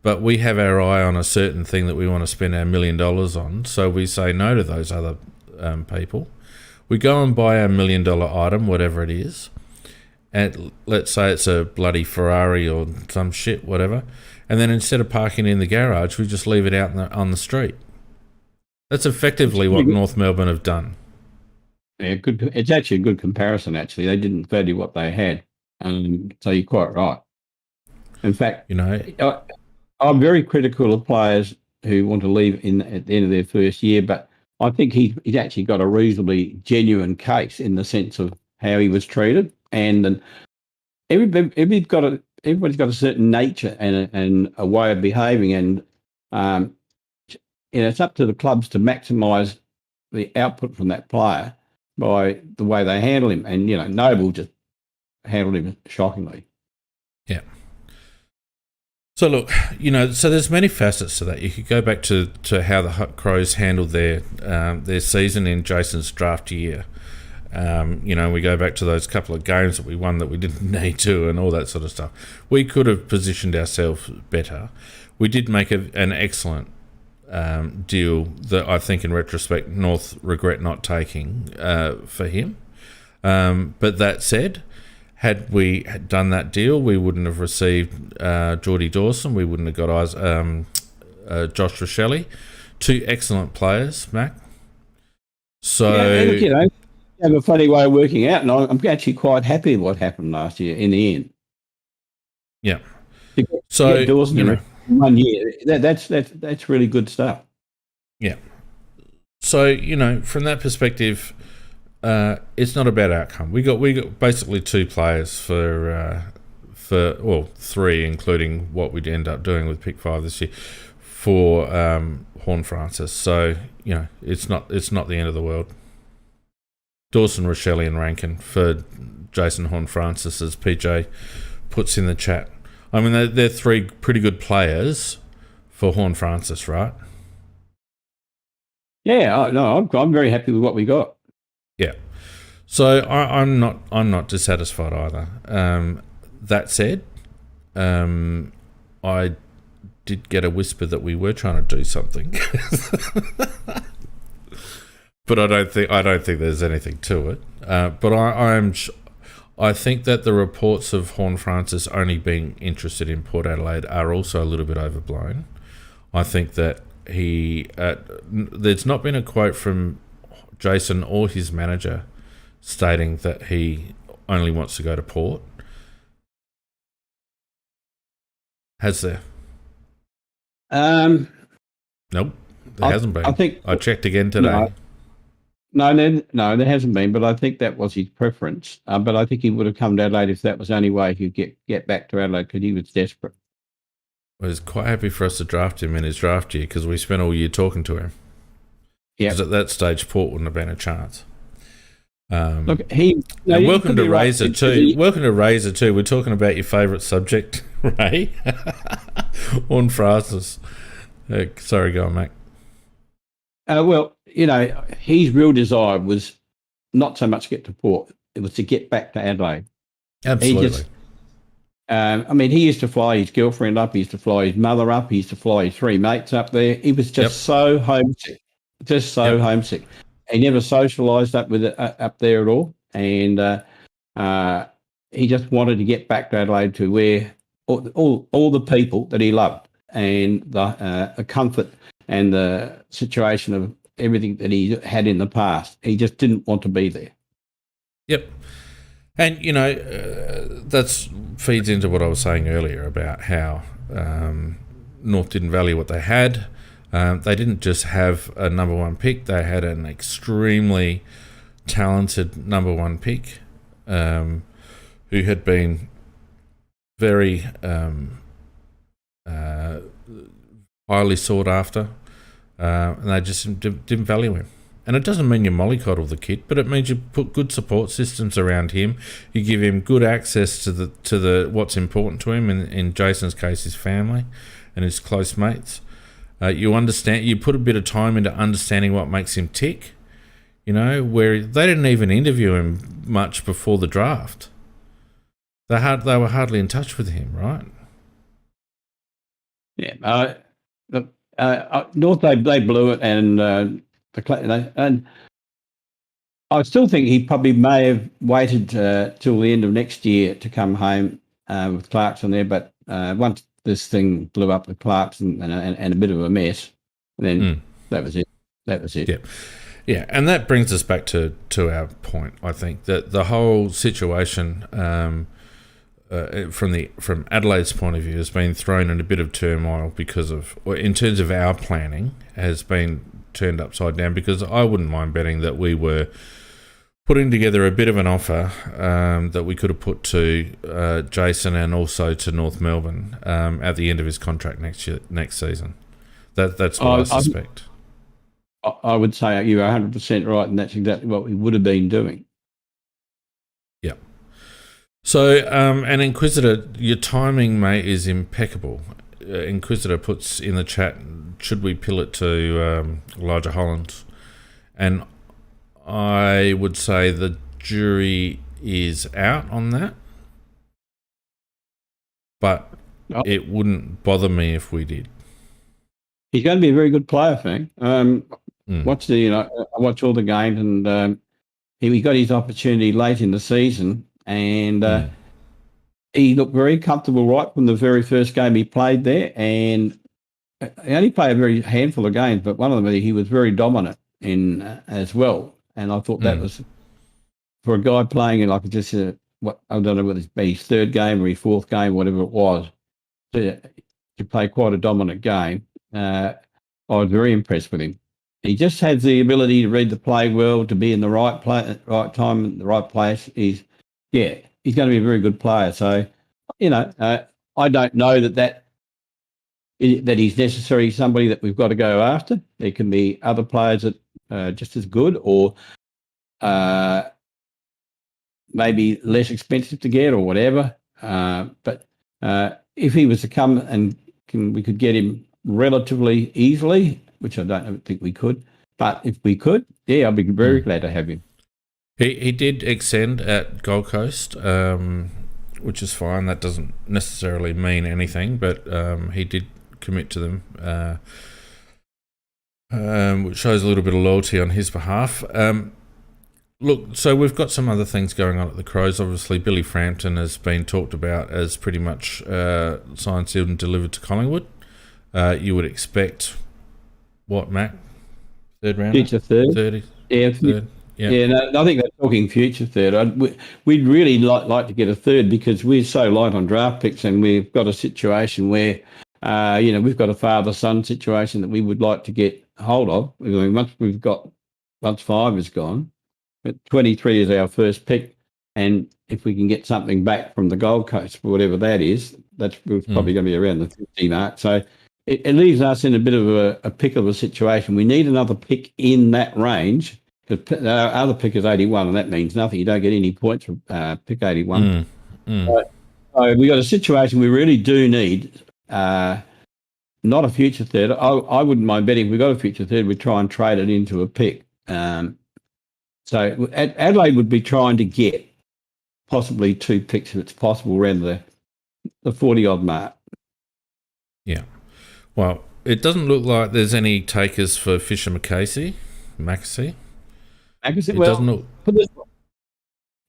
but we have our eye on a certain thing that we want to spend our $1 million on, so we say no to those other people. We go and buy our $1 million item, whatever it is, and let's say it's a bloody Ferrari or some shit, whatever, and then instead of parking it in the garage, we just leave it out on the street. That's effectively what North Melbourne have done. Yeah, good. It's actually a good comparison. Actually, they didn't value what they had, so you're quite right. In fact, I'm very critical of players who want to leave at the end of their first year, but I think he's actually got a reasonably genuine case in the sense of how he was treated, and everybody's got a certain nature and a way of behaving, and it's up to the clubs to maximise the output from that player by the way they handle him. And Noble just handled him shockingly. Yeah. So look, so there's many facets to that. You could go back to how the Crows handled their season in Jason's draft year. We go back to those couple of games that we won that we didn't need to, and all that sort of stuff. We could have positioned ourselves better. We did make an excellent deal that I think, in retrospect, North regret not taking for him. But that said, had we done that deal, we wouldn't have received Geordie Dawson. We wouldn't have got Josh Rochelle. Two excellent players, Mac. So look, you have a funny way of working out, and I'm actually quite happy with what happened last year in the end. Yeah. So Dawson, in 1 year, that's really good stuff. Yeah. So from that perspective, it's not a bad outcome. We got basically two players for three, including what we'd end up doing with pick 5 this year for Horne-Francis. So it's not the end of the world. Dawson, Rochelle, and Rankin for Jason Horne-Francis, as PJ puts in the chat. I mean, they're three pretty good players for Horne-Francis, right? Yeah, no, I'm very happy with what we got. Yeah. So I'm not dissatisfied either. That said, I did get a whisper that we were trying to do something, but I don't think there's anything to it. But I think that the reports of Horne-Francis only being interested in Port Adelaide are also a little bit overblown. I think that there's not been a quote from Jason or his manager stating that he only wants to go to Port. Has there? Um, Nope, there hasn't been. I think I checked again today. no, there hasn't been. But I think that was his preference. But I think he would have come to Adelaide if that was the only way he could get back to Adelaide because he was desperate. I was quite happy for us to draft him in his draft year because we spent all year talking to him. Yeah. Because at that stage, Port wouldn't have been a chance. Look, welcome to Razor too. Welcome to Razor too. We're talking about your favourite subject, Ray. Horne-Francis. Sorry, go on, Mac. Well, his real desire was not so much to get to Port; it was to get back to Adelaide. Absolutely. He used to fly his girlfriend up. He used to fly his mother up. He used to fly his three mates up there. He was just so homesick, homesick. He never socialised up with it up there at all, and he just wanted to get back to Adelaide to where all the people that he loved and the comfort and the situation of everything that he had in the past. He just didn't want to be there. Yep. And, that feeds into what I was saying earlier about how North didn't value what they had. They didn't just have a number one pick. They had an extremely talented number one pick who had been very highly sought after, and they just didn't value him. And it doesn't mean you mollycoddle the kid, but it means you put good support systems around him. You give him good access to the what's important to him. In Jason's case, his family and his close mates. You put a bit of time into understanding what makes him tick. Where they didn't even interview him much before the draft. They were hardly in touch with him, right? Yeah. North they blew it, and and I still think he probably may have waited till the end of next year to come home with Clarkson there. But once this thing blew up with Clarkson and a bit of a mess, then that was it. That was it. Yeah, and that brings us back to our point. I think that the whole situation from Adelaide's point of view has been thrown in a bit of turmoil because in terms of our planning, has been turned upside down, because I wouldn't mind betting that we were putting together a bit of an offer that we could have put to Jason and also to North Melbourne at the end of his contract next season. That's what I suspect. I would say you're 100% right, and that's exactly what we would have been doing. Yeah. So, and Inquisitor, your timing, mate, is impeccable. Inquisitor puts in the chat, should we pill it to Elijah Hollands? And I would say the jury is out on that. But it wouldn't bother me if we did. He's going to be a very good player, Fang. I watch all the games, and he got his opportunity late in the season, and he looked very comfortable right from the very first game he played there. And he only played a very handful of games, but one of them he was very dominant in as well. And I thought that was, for a guy playing in like just I don't know whether it's his third game or his fourth game, whatever it was, to play quite a dominant game. I was very impressed with him. He just has the ability to read the play well, to be in the right time, in the right place. He's going to be a very good player. So, I don't know that he's necessarily somebody that we've got to go after. There can be other players that are just as good, or maybe less expensive to get, or whatever. But if he was to come and we could get him relatively easily, which I don't think we could, But if we could, yeah, I'd be very glad to have him. He did extend at Gold Coast, which is fine. That doesn't necessarily mean anything, but he did commit to them, which shows a little bit of loyalty on his behalf. Look, so we've got some other things going on at the Crows. Obviously, Billy Frampton has been talked about as pretty much signed, sealed and delivered to Collingwood. You would expect, what, Mac? Third rounder? Future third. 30? Yeah, Third? Yeah, no, I think they're talking future third. We'd really like to get a third because we're so light on draft picks, and we've got a situation where, we've got a father-son situation that we would like to get hold of. I mean, once 5 is gone, but 23 is our first pick, and if we can get something back from the Gold Coast, whatever that is, that's probably going to be around the 50 mark. So it leaves us in a bit of a pickle of a situation. We need another pick in that range. Because our other pick is 81, and that means nothing. You don't get any points from pick 81. So we got a situation we really do need, not a future third. I wouldn't mind betting if we got a future third, we'd try and trade it into a pick. So Adelaide would be trying to get possibly 2 picks if it's possible around the 40-odd mark. Yeah. Well, it doesn't look like there's any takers for Fisher Macasey. It doesn't look.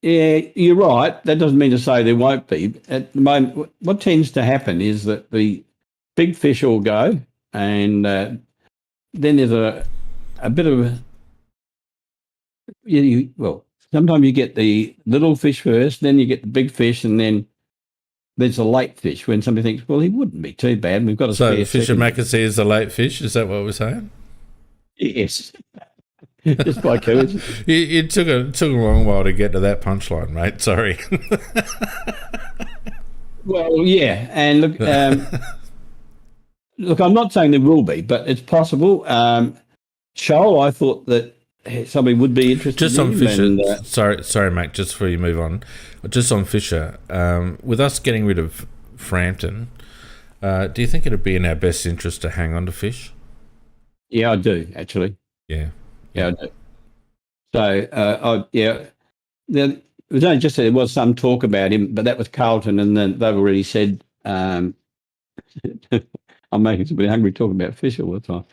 Yeah, you're right. That doesn't mean to say there won't be. At the moment, what tends to happen is that the big fish all go, and then there's a bit of sometimes you get the little fish first, then you get the big fish, and then there's a late fish when somebody thinks, well, he wouldn't be too bad. We've got a so Fisher Macasey is the late fish. Is that what we're saying? Yes. Just by coincidence. It took a long while to get to that punchline, mate. Sorry. Well, yeah, and look, I'm not saying there will be, but it's possible. Shoal, I thought that somebody would be interested. Just on in Fisher. And, sorry, Mac. Just before you move on, just on Fisher. With us getting rid of Frampton, do you think it'd be in our best interest to hang on to Fish? Yeah, I do actually. Yeah. Yeah, I do. So, it was only just that there was some talk about him, but that was Carlton, and then they've already said, I'm making somebody hungry talking about fish all the time.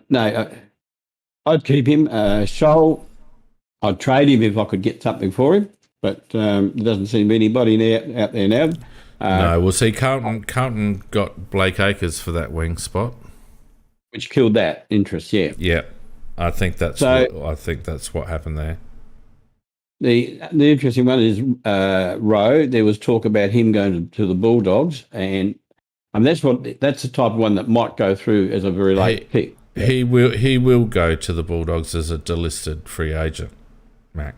No, I'd keep him. Shoal, I'd trade him if I could get something for him, but there doesn't seem to be anybody out there now. No, we'll see. Carlton got Blake Acres for that wing spot, which killed that interest. Yeah. Yeah, I think that's what happened there. The interesting one is Rowe. There was talk about him going to the Bulldogs, and that's the type of one that might go through as a very late pick. He will go to the Bulldogs as a delisted free agent, Mac.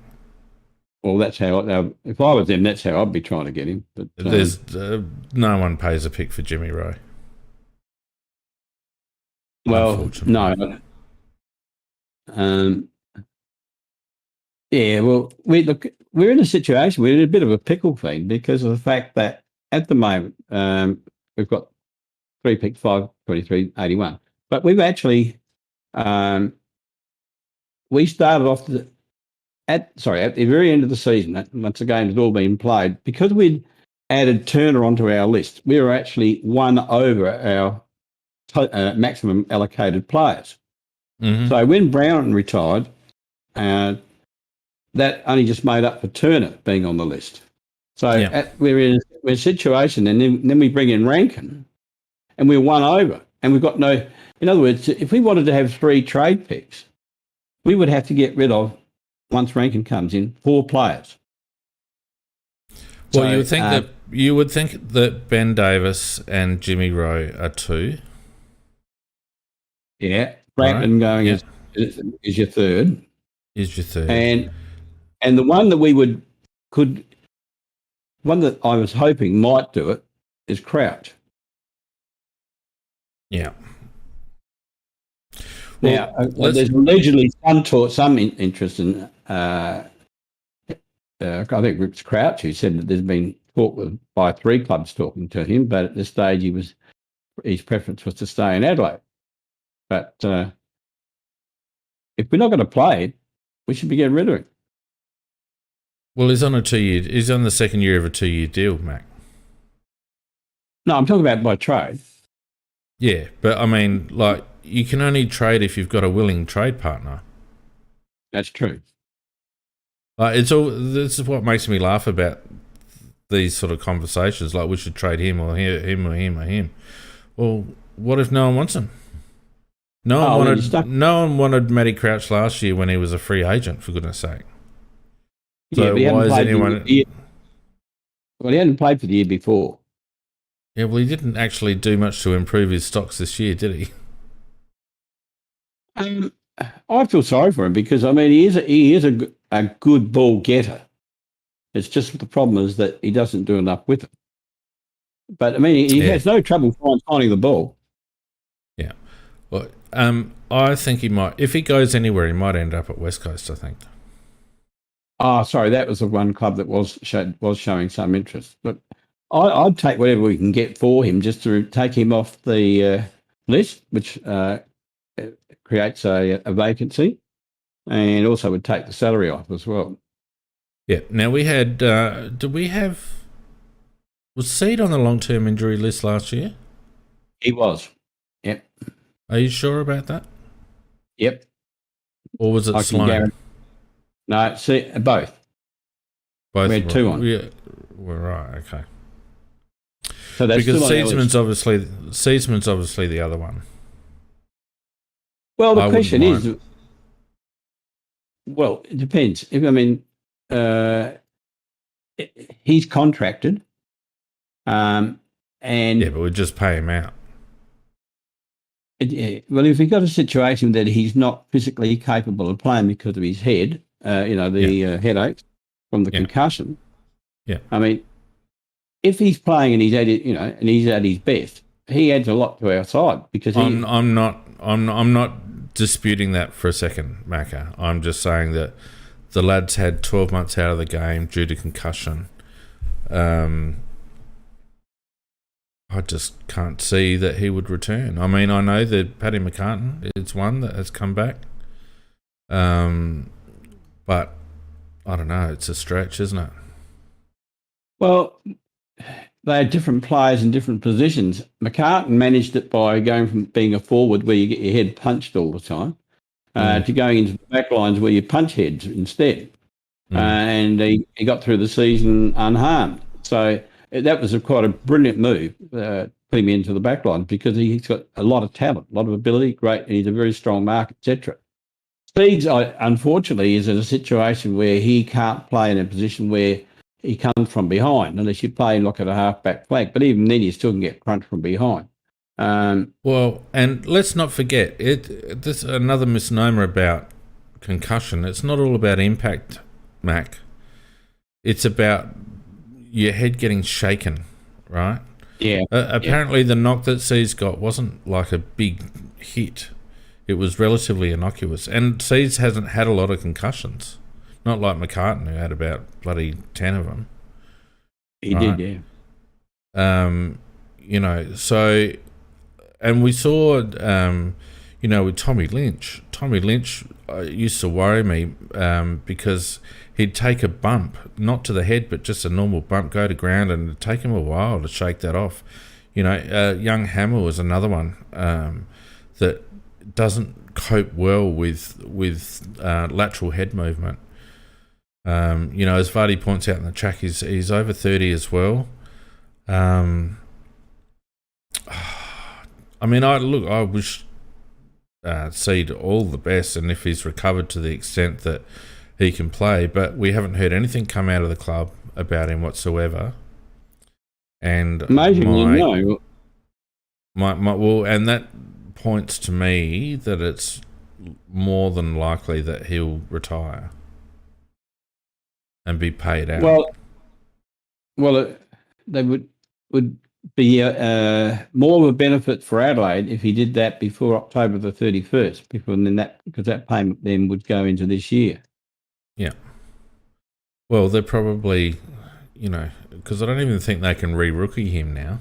Well, that's how. If I was them, that's how I'd be trying to get him. But there's no one pays a pick for Jimmy Rowe. Well, no. Yeah, well, we're in a situation, we're in a bit of a pickle thing because of the fact that at the moment we've got 3 picks, 5, 23, 81. But we've actually, we started off at the very end of the season, once the game had all been played, because we'd added Turner onto our list, we were actually one over our maximum allocated players. Mm-hmm. So when Brown retired, that only just made up for Turner being on the list. So we're in a situation, and then we bring in Rankin, and we're one over, and we've got no. In other words, if we wanted to have 3 trade picks, we would have to get rid of, once Rankin comes in, 4 players. Well, you would think that Ben Davis and Jimmy Rowe are 2. Yeah, Frampton going is your third. Is your third, and the one that one that I was hoping might do it is Crouch. Yeah. Now, there's allegedly some interest in. I think it's Crouch who said that there's been talk by 3 clubs talking to him, but at this stage his preference was to stay in Adelaide. But if we're not going to play it, we should be getting rid of it. Well, he's on a 2 year. He's on the second year of a 2 year deal, Mac. No, I'm talking about by trade. Yeah, but I mean, like, you can only trade if you've got a willing trade partner. That's true. Like, it's all. This is what makes me laugh about these sort of conversations. Like, we should trade him or him or him or him. Well, what if no one wants him? No one wanted Matty Crouch last year when he was a free agent. For goodness' sake. So yeah, why is anyone? Well, he hadn't played for the year before. Yeah, well, he didn't actually do much to improve his stocks this year, did he? I feel sorry for him because I mean he is a good ball getter. It's just the problem is that he doesn't do enough with it. But I mean he has no trouble finding the ball. Yeah, well, I think he might. If he goes anywhere, he might end up at West Coast, I think. Oh, sorry, that was the one club that was showing some interest. But I'd take whatever we can get for him just to take him off the list, which creates a vacancy, and also would take the salary off as well. Yeah. Now we had. Was Seed on the long-term injury list last year? He was. Yep. Are you sure about that? Yep. Or was it Sloan? No, see, both. Both. We had two on. Yeah, we're right. Okay. So that's because Seedsman's obviously the other one. Well, the question is, well, it depends. He's contracted, and yeah, but we'd just pay him out. Well, if we've got a situation that he's not physically capable of playing because of his head, headaches from the concussion. Yeah. I mean, if he's playing and he's at his best, he adds a lot to our side because I'm not disputing that for a second, Macca. I'm just saying that the lad's had 12 months out of the game due to concussion. I just can't see that he would return. I mean, I know that Paddy McCartan is one that has come back. But I don't know. It's a stretch, isn't it? Well, they had different players in different positions. McCartan managed it by going from being a forward where you get your head punched all the time to going into the back lines where you punch heads instead. And he got through the season unharmed. So that was quite a brilliant move, putting him into the back line because he's got a lot of talent, a lot of ability, great, and he's a very strong mark, etc. Speeds, unfortunately, is in a situation where he can't play in a position where he comes from behind unless you play like at a half-back flank. But even then, you still can get crunched from behind. Well, and let's not forget, this another misnomer about concussion. It's not all about impact, Mac. It's about your head getting shaken, right? Yeah. Apparently, the knock that Seeds got wasn't like a big hit. It was relatively innocuous. And Seeds hasn't had a lot of concussions. Not like McCartan, who had about bloody 10 of them. He did, yeah. So... And we saw, with Tommy Lynch. Tommy Lynch used to worry me because he'd take a bump, not to the head, but just a normal bump, go to ground, and it'd take him a while to shake that off. Young Hammer was another one that doesn't cope well with lateral head movement. As Vardy points out in the track, he's over 30 as well. I mean, I wish Seed all the best, and if he's recovered to the extent that he can play, but we haven't heard anything come out of the club about him whatsoever. And amazingly, no. And that points to me that it's more than likely that he'll retire and be paid out. Well, they would be more of a benefit for Adelaide if he did that before October the 31st, because that payment then would go into this year. Yeah. Well, they're probably, because I don't even think they can re-rookie him now.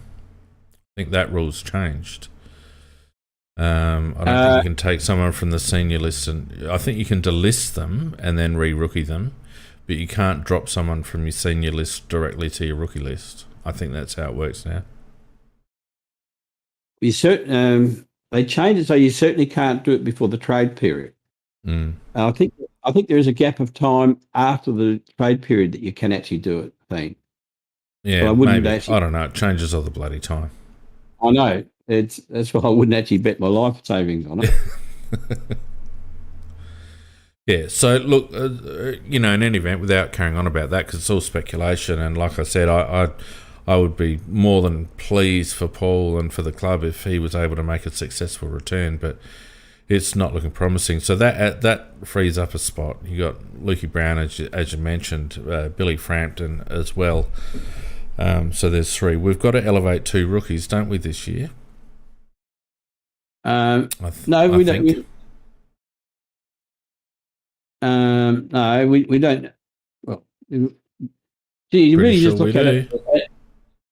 I think that rule's changed. I don't think you can take someone from the senior list, and I think you can delist them and then re-rookie them, but you can't drop someone from your senior list directly to your rookie list. I think that's how it works now. They changed it so you certainly can't do it before the trade period. Mm. I think there is a gap of time after the trade period that you can actually do it. I think. Yeah, maybe. I don't know. It changes all the bloody time. I know. That's why I wouldn't actually bet my life savings on it. Yeah, so look, in any event, without carrying on about that, because it's all speculation, and like I said, I would be more than pleased for Paul and for the club if he was able to make a successful return, but it's not looking promising. So that frees up a spot. You got Lukey Brown, as you mentioned, Billy Frampton as well. So there's 3. We've got to elevate 2 rookies, don't we, this year? No, we don't. No, we don't. Well, you really just look at it.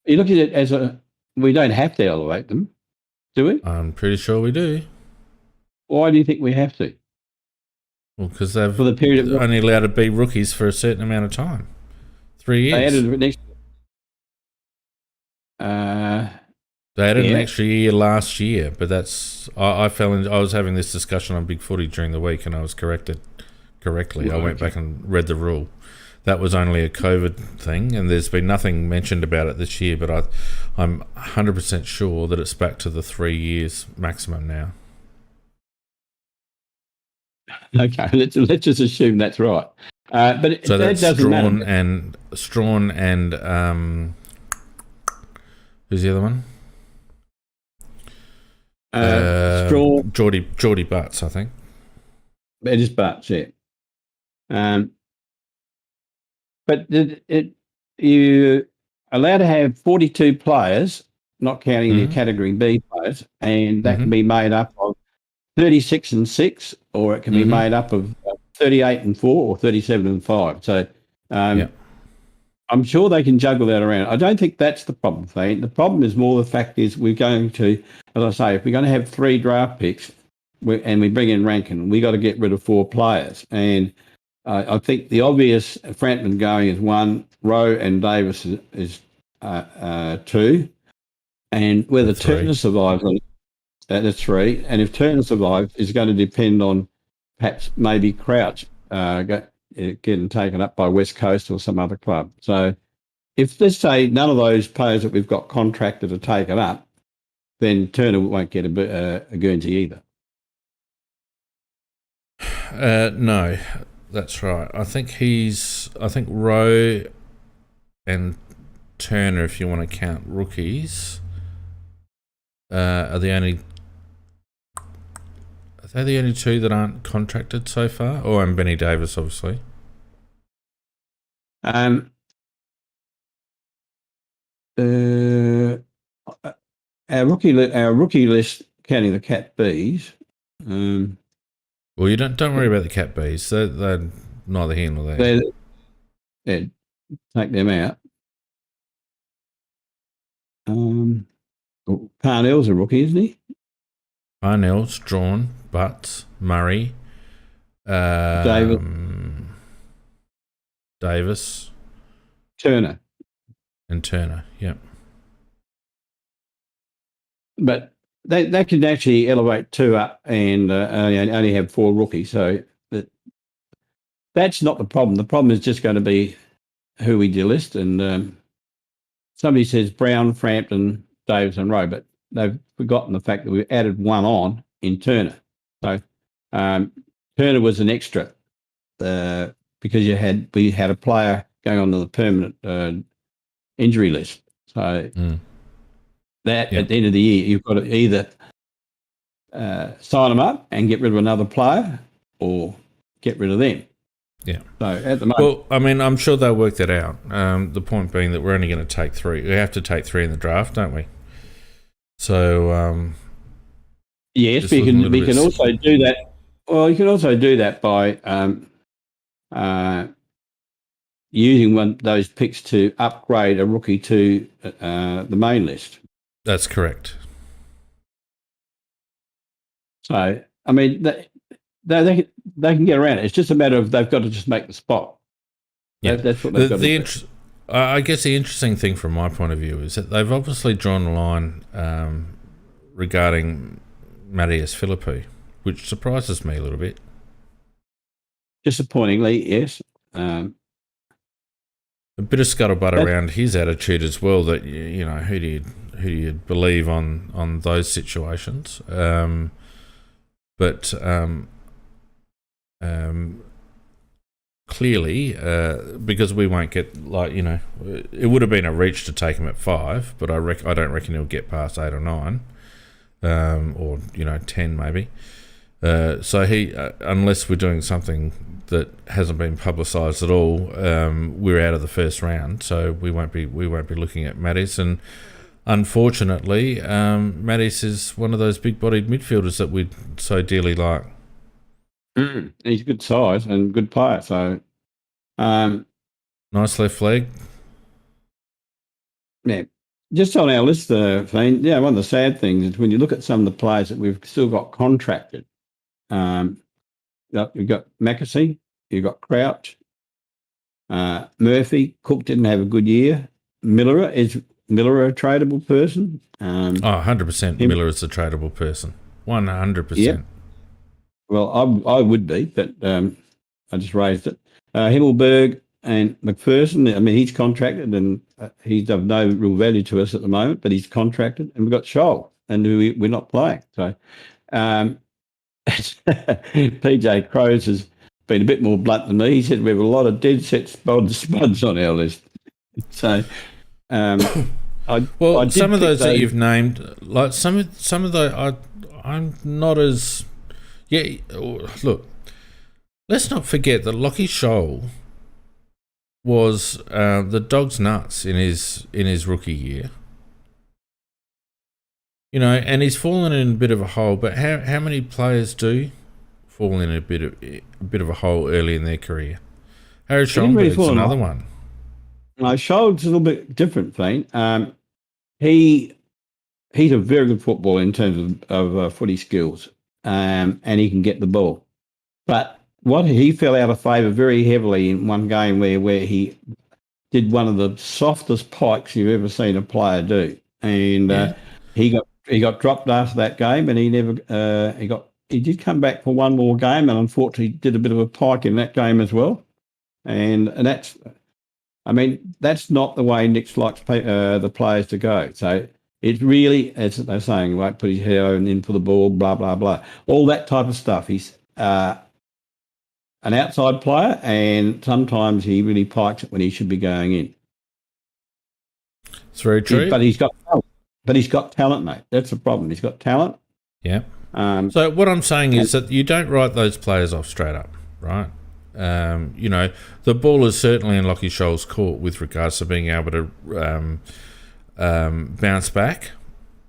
You look at it as we don't have to elevate them, do we? I'm pretty sure we do. Why do you think we have to? Well, because they've only allowed to be rookies for a certain amount of time. 3 years. They added next. They added an extra year last year, but that's I was having this discussion on Big Footy during the week, and I was corrected correctly. I went back and read the rule. That was only a COVID thing, and there's been nothing mentioned about it this year, but I'm 100% sure that it's back to the 3 years maximum now. Okay, let's just assume that's right. But so that doesn't matter. Strawn and who's the other one? Strawn. Geordie Butts, I think. It is Butts, yeah. But you allowed to have 42 players, not counting the Category B players, and that can be made up of 36 and 6, or it can be made up of 38 and 4, or 37 and 5. So I'm sure they can juggle that around. I don't think that's the problem, Thane. The problem is more the fact is we're going to, as I say, if we're going to have 3 draft picks and we bring in Rankin, we got to get rid of 4 players. And I think the obvious Frampton going is 1, Rowe and Davis is 2, and whether Turner survives, that's 3. And if Turner survives, is going to depend on perhaps maybe Crouch getting taken up by West Coast or some other club. So if, let's say, none of those players that we've got contracted are taken up, then Turner won't get a Guernsey either. No, that's right. I think Rowe and Turner, if you want to count rookies, are the only 2 that aren't contracted so far? Oh, and Benny Davis, obviously. Our rookie list, counting the Cat Bs. Well, you don't worry about the Cat Bs. They're neither here nor there. Take them out. Parnell's a rookie, isn't he? Parnell, Strawn, Butts, Murray, Davis, Turner, yep. But they can actually elevate 2 up and only have 4 rookies. So that's not the problem. The problem is just going to be who we delist. And somebody says Brown, Frampton, Davis and Rowe, but they've forgotten the fact that we added 1 on in Turner. So Turner was an extra because we had a player going on to the permanent injury list. So at the end of the year, you've got to either sign them up and get rid of another player or get rid of them. Yeah. So at the moment, well, I mean, I'm sure they'll work that out. The point being that we're only going to take 3. We have to take 3 in the draft, don't we? So yes, we can also do that. Well, you can also do that by using those picks to upgrade a rookie to the main list. That's correct. So, I mean, they can get around it. It's just a matter of they've got to just make the spot. Yeah, That's what they've got to do. I guess the interesting thing from my point of view is that they've obviously drawn a line regarding Matthias Philippe, which surprises me a little bit. Disappointingly, yes. A bit of scuttlebutt around his attitude as well. That you know, who do you believe on those situations? But clearly, because we won't get, like, you know, it would have been a reach to take him at 5, but I don't reckon he'll get past 8 or 9, or, you know, 10 maybe. So he, unless we're doing something that hasn't been publicised at all, we're out of the first round. So we won't be looking at Mattis. And unfortunately, Mattis is one of those big-bodied midfielders that we so dearly like. He's good size and good player. So nice left leg. Yeah. Just on our list, Fiend, one of the sad things is when you look at some of the players that we've still got contracted. You've got McAsey, you've got Crouch, Murphy. Cook didn't have a good year. Miller a tradable person? 100% Miller is a tradable person. 100%. Yep. Well, I would be, but I just raised it. Himmelberg and McPherson, I mean, he's contracted and he's of no real value to us at the moment, but he's contracted. And we've got Scholl, and we're not playing. So PJ Crows has been a bit more blunt than me. He said we have a lot of dead set spuds on our list. So some of those that you've named, like some of the, I'm not as... Yeah, look, let's not forget that Lachie Scholl was the dog's nuts in his rookie year. You know, and he's fallen in a bit of a hole. But how many players do fall in a bit of a hole early in their career? Harry Schoenberg's another one. No, Scholl's a little bit different thing. He's a very good footballer in terms of footy skills. And he can get the ball. But he fell out of favour very heavily in one game where he did one of the softest pikes you've ever seen a player do. And he got dropped after that game, and he did come back for one more game, and unfortunately did a bit of a pike in that game as well. And that's not the way Nick likes the players to go. So it's really, as they're saying, he won't put his head in for the ball, blah, blah, blah. All that type of stuff. He's an outside player, and sometimes he really pikes it when he should be going in. It's very true. But he's got talent, mate. That's the problem. He's got talent. Yeah. So what I'm saying is that you don't write those players off straight up, right? You know, the ball is certainly in Lachie Scholl's court with regards to being able to bounce back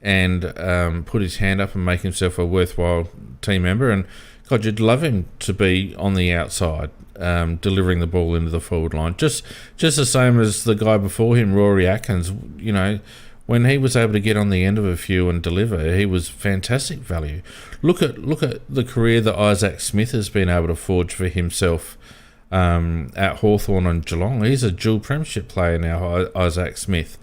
and put his hand up and make himself a worthwhile team member. And God, you'd love him to be on the outside, delivering the ball into the forward line, just the same as the guy before him, Rory Atkins. You know, when he was able to get on the end of a few and deliver, he was fantastic value. Look at the career that Isaac Smith has been able to forge for himself at Hawthorn and Geelong. He's a dual premiership player now, Isaac Smith.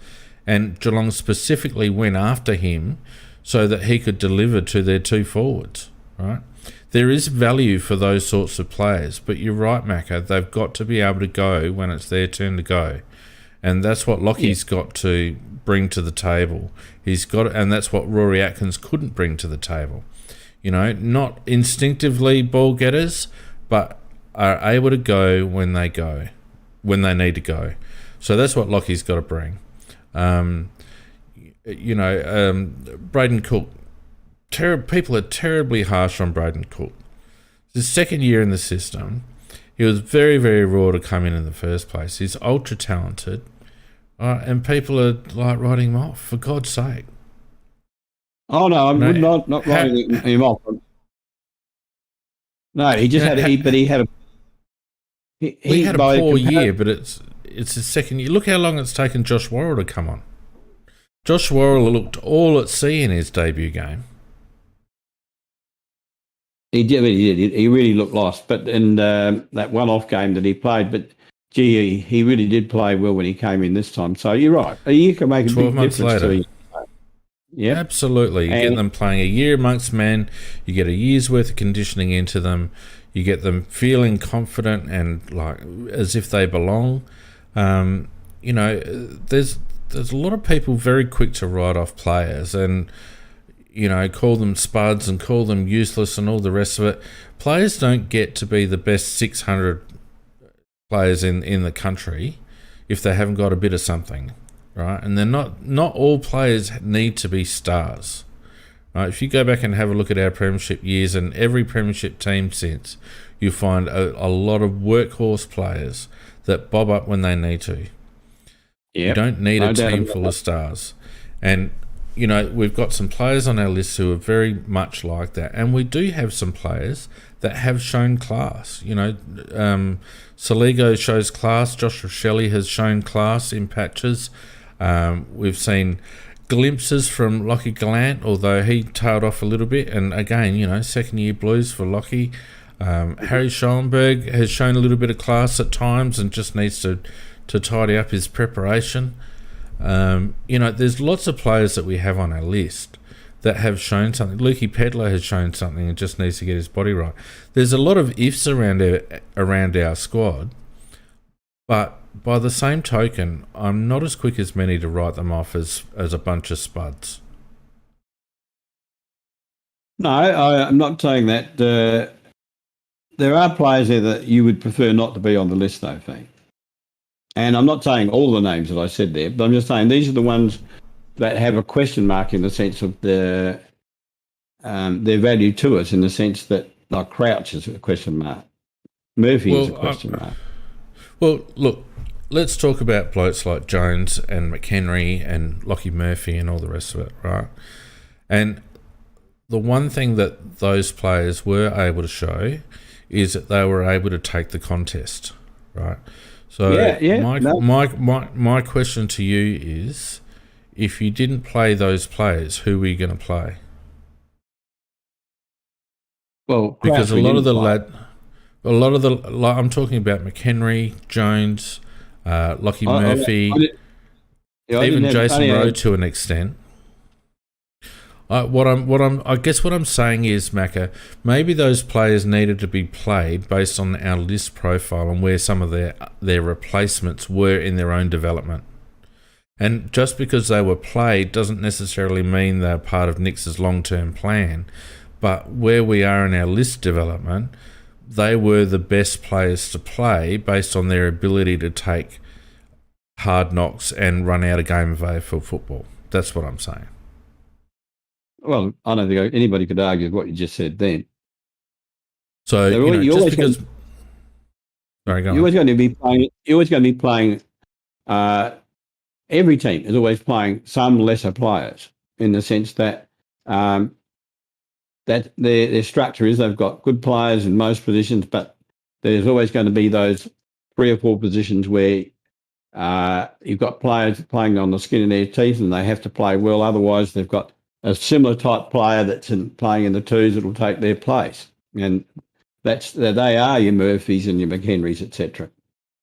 And Geelong specifically went after him so that he could deliver to their two forwards, right? There is value for those sorts of players, but you're right, Macca, they've got to be able to go when it's their turn to go. And that's what Lockie's got to bring to the table. And that's what Rory Atkins couldn't bring to the table. You know, not instinctively ball getters, but are able to go when they need to go. So that's what Lockie's got to bring. Braden Cook, people are terribly harsh on Braden Cook. It's his second year in the system. He was very, very raw to come in the first place. He's ultra talented, and people are like writing him off, for God's sake. Oh no, I'm not writing him off. No, he just had a poor year, but it's his second year. Look how long it's taken Josh Worrell to come on. Josh Worrell looked all at sea in his debut game. He did. He really looked lost. But in that one-off game that he played, but gee, he really did play well when he came in this time. So you're right. A year can make a 12 big months difference later. to you. Yeah, Absolutely. You get them playing a year amongst men, you get a year's worth of conditioning into them, you get them feeling confident and like as if they belong. You know, there's a lot of people very quick to write off players and, you know, call them spuds and call them useless and all the rest of it. Players don't get to be the best 600 players in the country if they haven't got a bit of something. Right, and they're not all players need to be stars. Right, if you go back and have a look at our premiership years and every premiership team since, you'll find a lot of workhorse players that bob up when they need to. You don't need a team full of stars. And, you know, we've got some players on our list who are very much like that. And we do have some players that have shown class. You know, Saligo shows class. Joshua Shelley has shown class in patches. We've seen glimpses from Lockie Gallant, although he tailed off a little bit. And again, you know, second year blues for Lockie. Harry Schoenberg has shown a little bit of class at times and just needs to tidy up his preparation. You know, there's lots of players that we have on our list that have shown something. Lukey Pedler has shown something and just needs to get his body right. There's a lot of ifs around our squad, but by the same token, I'm not as quick as many to write them off as a bunch of spuds. No, I'm not saying that. There are players there that you would prefer not to be on the list, though, Fee. And I'm not saying all the names that I said there, but I'm just saying these are the ones that have a question mark in the sense of their value to us, in the sense that, like, Crouch is a question mark. Murphy is a question mark. Well, look, let's talk about blokes like Jones and McHenry and Lockie Murphy and all the rest of it, right? And the one thing that those players were able to show is that they were able to take the contest, right? So my question to you is, if you didn't play those players, who were you going to play? Well, because I'm talking about McHenry, Jones, Lockie Murphy, even Jason Rowe to an extent. I guess what I'm saying is, Macca, maybe those players needed to be played based on our list profile and where some of their replacements were in their own development. And just because they were played doesn't necessarily mean they're part of Nick's long-term plan. But where we are in our list development, they were the best players to play based on their ability to take hard knocks and run out a game of AFL football. That's what I'm saying. Well, I don't think anybody could argue with what you just said then. So, you're always going to be playing. You're always going to be playing. Every team is always playing some lesser players, in the sense that that their structure is they've got good players in most positions, but there's always going to be those 3 or 4 positions where you've got players playing on the skin of their teeth, and they have to play well. Otherwise, they've got a similar type player that's playing in the twos that will take their place, and they are your Murphys and your McHenrys, etc.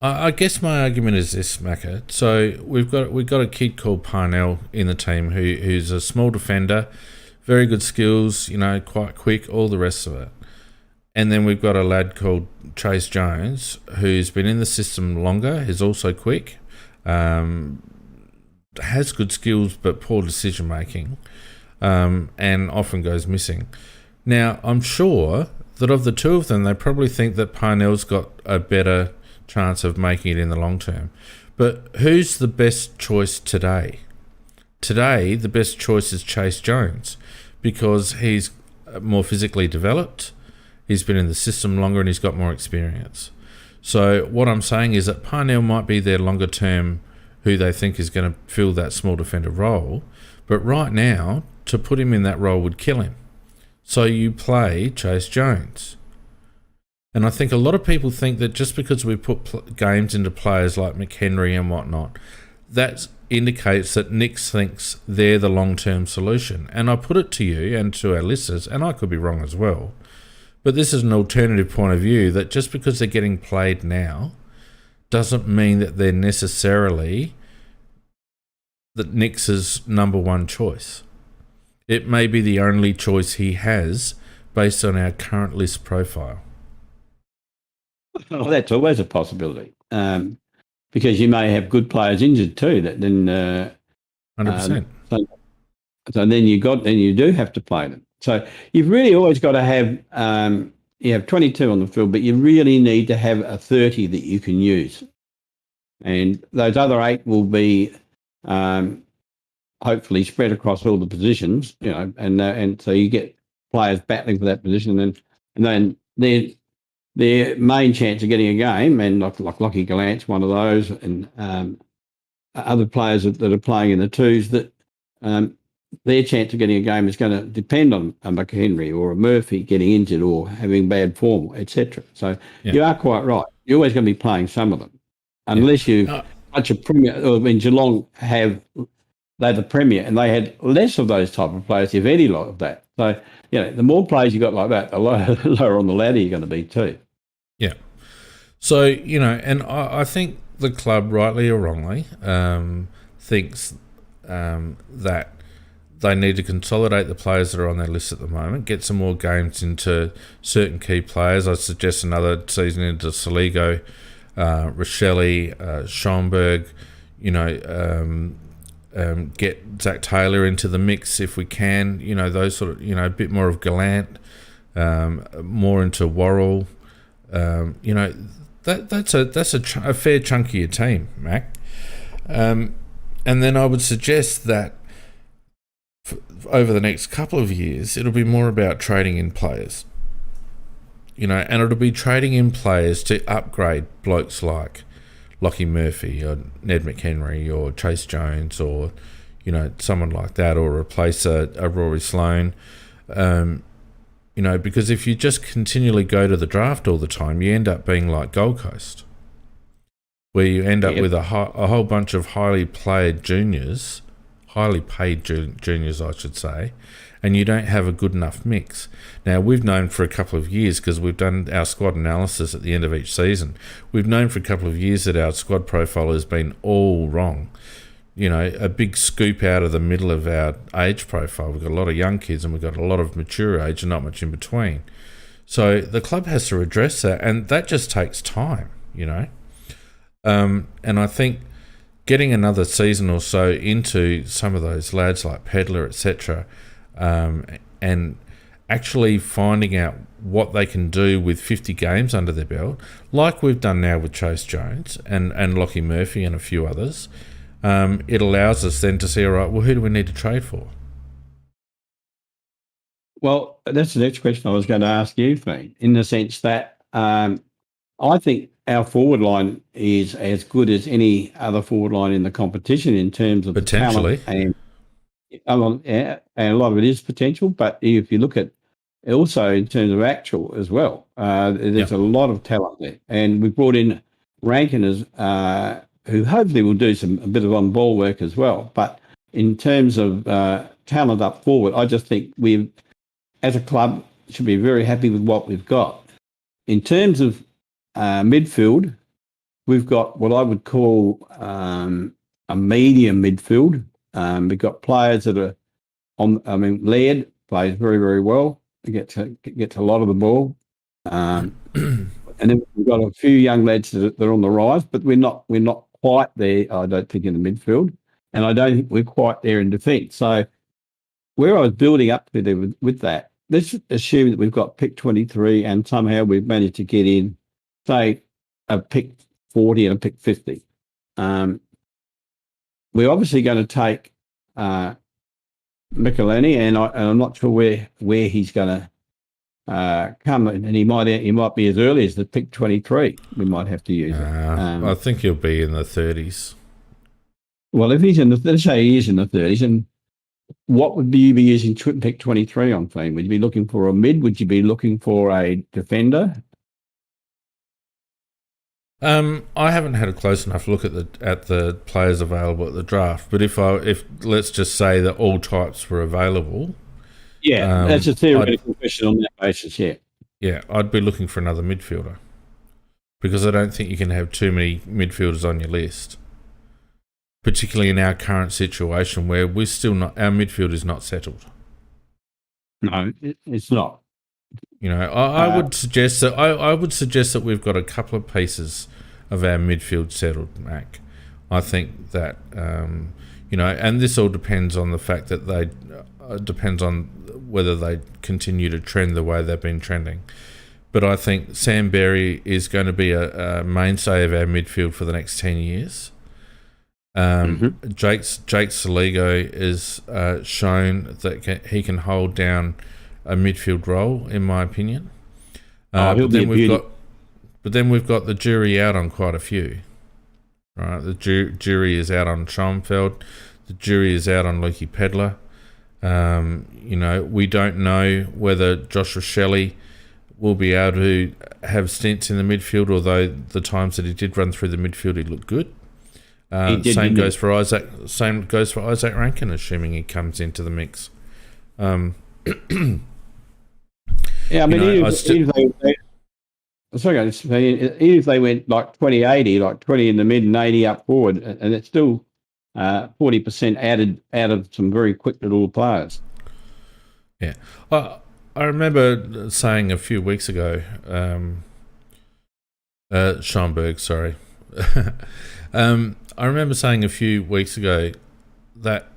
I guess my argument is this, Macca. So we've got a kid called Parnell in the team who's a small defender, very good skills, quite quick, all the rest of it. And then we've got a lad called Chase Jones who's been in the system longer, is also quick, has good skills but poor decision making. And often goes missing. Now, I'm sure that of the 2 of them, they probably think that Parnell's got a better chance of making it in the long term. But who's the best choice today? Today, the best choice is Chase Jones, because he's more physically developed, he's been in the system longer, and he's got more experience. So what I'm saying is that Parnell might be their longer term who they think is going to fill that small defender role, but right now, to put him in that role would kill him. So you play Chase Jones. And I think a lot of people think that just because we put games into players like McHenry and whatnot, that indicates that Nick thinks they're the long-term solution. And I put it to you and to our listeners, and I could be wrong as well, But this is an alternative point of view that just because they're getting played now doesn't mean that they're necessarily that Nix's number one choice. It may be the only choice he has based on our current list profile. Well, that's always a possibility, because you may have good players injured too. That then 100%. So then you do have to play them. So you've really always got to have you have 22 on the field, but you really need to have a 30 that you can use, and those other 8 will be hopefully spread across all the positions, and so you get players battling for that position, and then their main chance of getting a game, and like Lockie Gallant's one of those, and other players that are playing in the twos, that their chance of getting a game is going to depend on a McHenry or a Murphy getting injured or having bad form, etc. So you are quite right. You're always going to be playing some of them, unless you such a premier. I mean, Geelong they're the premier, and they had less of those type of players, if any, like that. So the more players you got like that, the lower on the ladder you're going to be too. Yeah. So and I think the club, rightly or wrongly, thinks that they need to consolidate the players that are on their list at the moment, get some more games into certain key players. I suggest another season into Saligo, Rochelle, Schomburg, get Zach Taylor into the mix if we can, those sort of, a bit more of Gallant, more into Worrell. That's a fair chunk of your team, Mac. And then I would suggest that over the next couple of years, it'll be more about trading in players, and it'll be trading in players to upgrade blokes like Lockie Murphy or Ned McHenry or Chase Jones or, someone like that, or replace a Rory Sloane, because if you just continually go to the draft all the time, you end up being like Gold Coast, where you end up with a whole bunch of highly paid juniors, I should say, and you don't have a good enough mix. Now, we've known for a couple of years, because we've done our squad analysis at the end of each season, we've known for a couple of years that our squad profile has been all wrong. A big scoop out of the middle of our age profile. We've got a lot of young kids and we've got a lot of mature age and not much in between. So the club has to address that, and that just takes time, And I think getting another season or so into some of those lads like Pedler, etc., and actually finding out what they can do with 50 games under their belt, like we've done now with Chase Jones and Lockie Murphy and a few others, it allows us then to see, all right, well, who do we need to trade for? Well, that's the next question I was going to ask you, Feen, in the sense that I think our forward line is as good as any other forward line in the competition in terms of potentially talent, and a lot of it is potential. But if you look at also in terms of actual as well, there's a lot of talent there, and we brought in Rankin as who hopefully will do a bit of on-ball work as well. But in terms of talent up forward, I just think we, as a club, should be very happy with what we've got. In terms of midfield, we've got what I would call a medium midfield. We've got players that are Laird plays very, very well. He gets a lot of the ball. And then we've got a few young lads that are on the rise, but we're not quite there, I don't think, in the midfield. And I don't think we're quite there in defence. So where I was building up to there with that, let's assume that we've got pick 23 and somehow we've managed to get in, say, a pick 40 and a pick 50. We're obviously going to take Michelini, and I'm not sure where he's going to come, and he might be as early as the pick 23. We might have to use it. I think he'll be in the 30s. Well, if he's let's say he is in the 30s, and what would you be using pick 23 on, Feen? Would you be looking for a mid? Would you be looking for a defender? I haven't had a close enough look at the players available at the draft, but if let's just say that all types were available, that's a theoretical question on that basis. Yeah, Yeah, I'd be looking for another midfielder because I don't think you can have too many midfielders on your list, particularly in our current situation where we're still not, our midfield is not settled. No, it's not. You know, I would suggest that I would suggest that we've got a couple of pieces of our midfield settled, Mac. I think that you know, and this all depends on the fact that they depends on whether they continue to trend the way they've been trending. But I think Sam Berry is going to be a mainstay of our midfield for the next 10 years. Jake Saligo is shown that he can hold down a midfield role, in my opinion. But then we've got the jury out on quite a few. Right, the jury is out on Schoenfeld. The jury is out on Lukey Pedler. You know, we don't know whether Josh Shelley will be able to have stints in the midfield, although the times that he did run through the midfield, he looked good. Same goes for Isaac Rankin, assuming he comes into the mix. Yeah, I mean, even if they went like 20-80, like 20 in the mid and 80 up forward, and it's still 40% added out of some very quick little players. Yeah. I remember saying a few weeks ago, Schomburg, sorry. I remember saying a few weeks ago that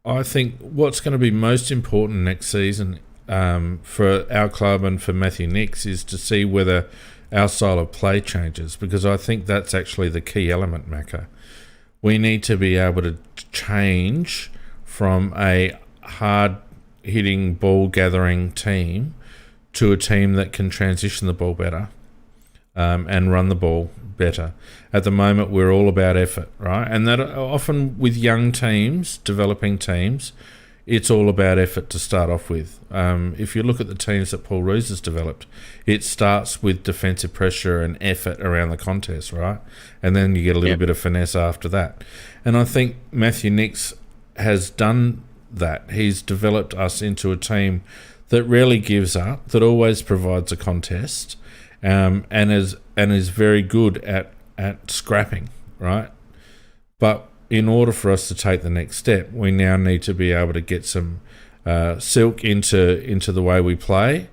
I think what's going to be most important next season for our club and for Matthew Nicks is to see whether our style of play changes, because I think that's actually the key element, Macca. We need to be able to change from a hard-hitting, ball-gathering team to a team that can transition the ball better and run the ball better. At the moment, we're all about effort, right? And that often with young teams, developing teams, it's all about effort to start off with. If you look at the teams that Paul Roos has developed, it starts with defensive pressure and effort around the contest, right? And then you get a little bit of finesse after that. And I think Matthew Nicks has done that. He's developed us into a team that rarely gives up, that always provides a contest, and is very good at scrapping, right? But in order for us to take the next step, we now need to be able to get some silk into the way we play,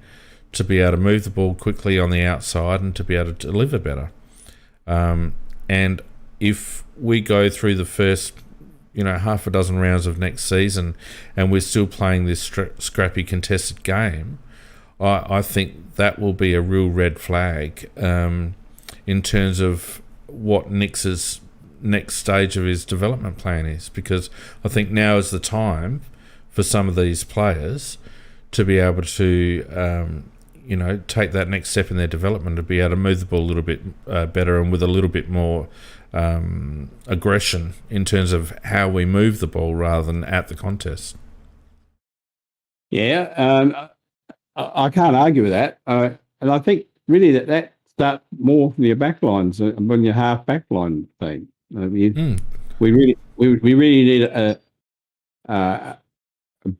to be able to move the ball quickly on the outside and to be able to deliver better. And if we go through the first, half a dozen rounds of next season and we're still playing this scrappy contested game, I think that will be a real red flag in terms of what Nicks's next stage of his development plan is, because I think now is the time for some of these players to be able to take that next step in their development, to be able to move the ball a little bit better and with a little bit more aggression in terms of how we move the ball rather than at the contest. Yeah, I can't argue with that. And I think really that starts more from your backlines than your half backline thing. We really need a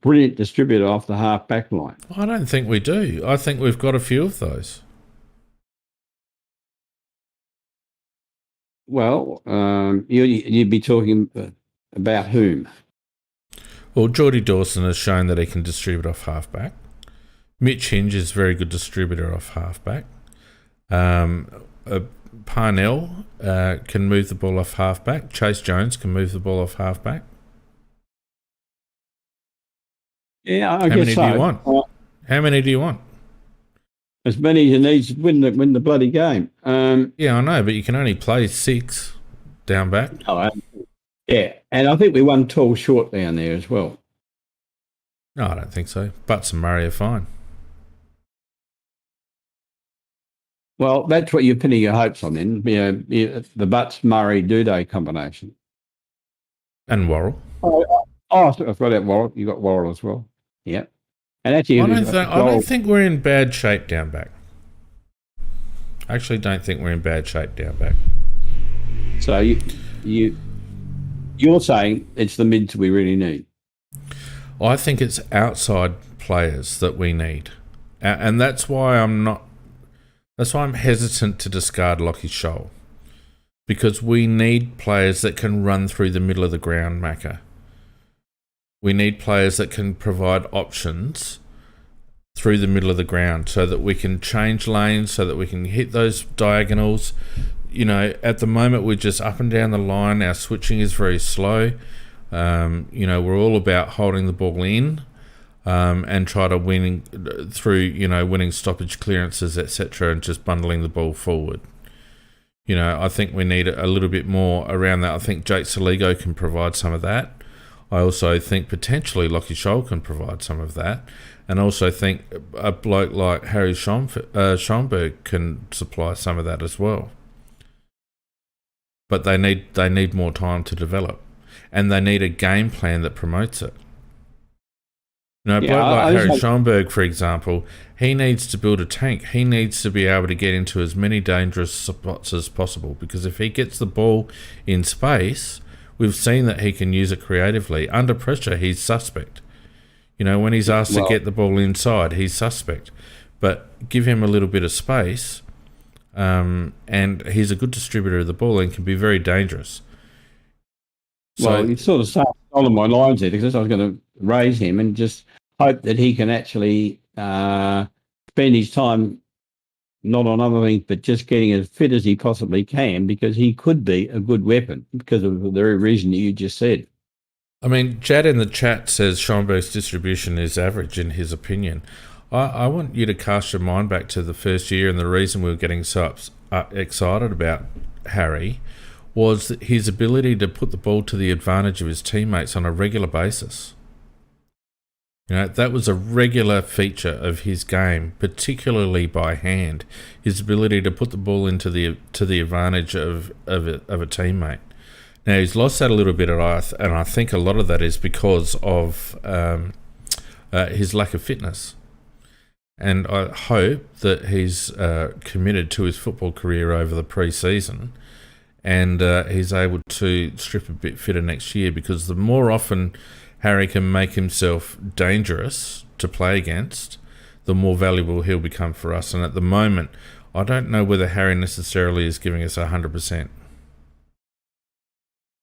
brilliant distributor off the half back line. I don't think we do. I think we've got a few of those. Well, you'd be talking about whom? Well, Geordie Dawson has shown that he can distribute off halfback. Mitch Hinge is a very good distributor off halfback. Parnell can move the ball off halfback. Chase Jones can move the ball off halfback. Yeah, How many do you want? How many do you want? As many as you need to win the bloody game. Yeah, I know, but you can only play 6 down back. Oh, yeah, and I think we won tall short down there as well. No, I don't think so. Butts and Murray are fine. Well, that's what you're pinning your hopes on then. The Butts Murray Duday combination. And Worrell. I forgot about Worrell. You got Worrell as well. Yeah. And actually, I don't think we're in bad shape down back. I actually don't think we're in bad shape down back. So you're saying it's the mids we really need? I think it's outside players that we need. And that's why I'm hesitant to discard Lockie Scholl, because we need players that can run through the middle of the ground, Macca. We need players that can provide options through the middle of the ground so that we can change lanes, so that we can hit those diagonals. You know, at the moment we're just up and down the line. Our switching is very slow. You know, we're all about holding the ball in and try to win through, you know, winning stoppage clearances, etc., and just bundling the ball forward. You know, I think we need a little bit more around that. I think Jake Saligo can provide some of that. I also think potentially Lockie Scholl can provide some of that. And also think a bloke like Harry Schomburg can supply some of that as well. But they need more time to develop. And they need a game plan that promotes it. You know, a bloke like Harry Schomburg, for example, he needs to build a tank. He needs to be able to get into as many dangerous spots as possible, because if he gets the ball in space, we've seen that he can use it creatively. Under pressure, he's suspect. You know, when he's asked to get the ball inside, he's suspect. But give him a little bit of space, and he's a good distributor of the ball and can be very dangerous. Well, you sort of stolen my lines there, because I was going to raise him and just hope that he can actually spend his time not on other things, but just getting as fit as he possibly can, because he could be a good weapon because of the very reason that you just said. I mean, Jad in the chat says Schomburg's distribution is average in his opinion. I want you to cast your mind back to the first year, and the reason we were getting so excited about Harry was his ability to put the ball to the advantage of his teammates on a regular basis. You know, that was a regular feature of his game, particularly by hand. His ability to put the ball into the advantage of a teammate. Now, he's lost that a little bit, and I think a lot of that is because of his lack of fitness. And I hope that he's committed to his football career over the pre-season, and he's able to strip a bit fitter next year, because the more often Harry can make himself dangerous to play against, the more valuable he'll become for us. And at the moment, I don't know whether Harry necessarily is giving us 100%.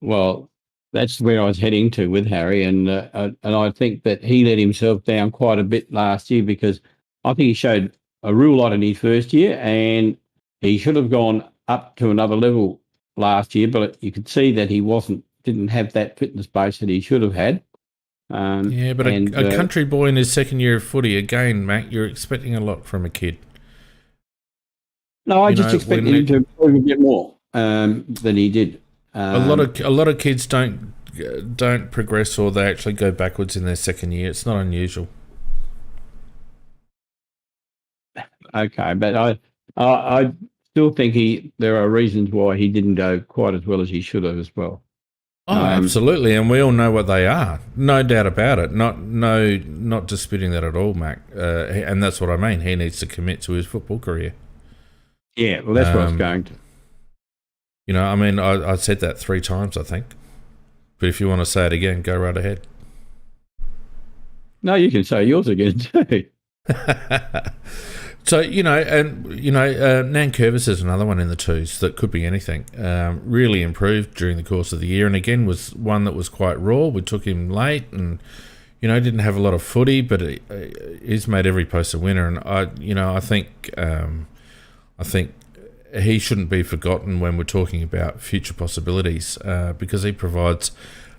Well, that's where I was heading to with Harry, and I think that he let himself down quite a bit last year, because I think he showed a real lot in his first year, and he should have gone up to another level last year, but you could see that he didn't have that fitness base that he should have had. But a country boy in his second year of footy, again, Mac, you're expecting a lot from a kid. No, I just expected him to improve a bit more than he did. A lot of kids don't progress, or they actually go backwards in their second year. It's not unusual. Okay, but I still think there are reasons why he didn't go quite as well as he should have as well. Oh, absolutely, and we all know what they are. No doubt about it. Not disputing that at all, Mac. And that's what I mean. He needs to commit to his football career. Yeah, well, that's what I was going to. You know, I mean, I said that 3 times, I think. But if you want to say it again, go right ahead. No, you can say yours again too. So, Nankervis is another one in the twos that could be anything. Really improved during the course of the year, and again was one that was quite raw. We took him late, and didn't have a lot of footy, but he's made every post a winner. And I think he shouldn't be forgotten when we're talking about future possibilities, because he provides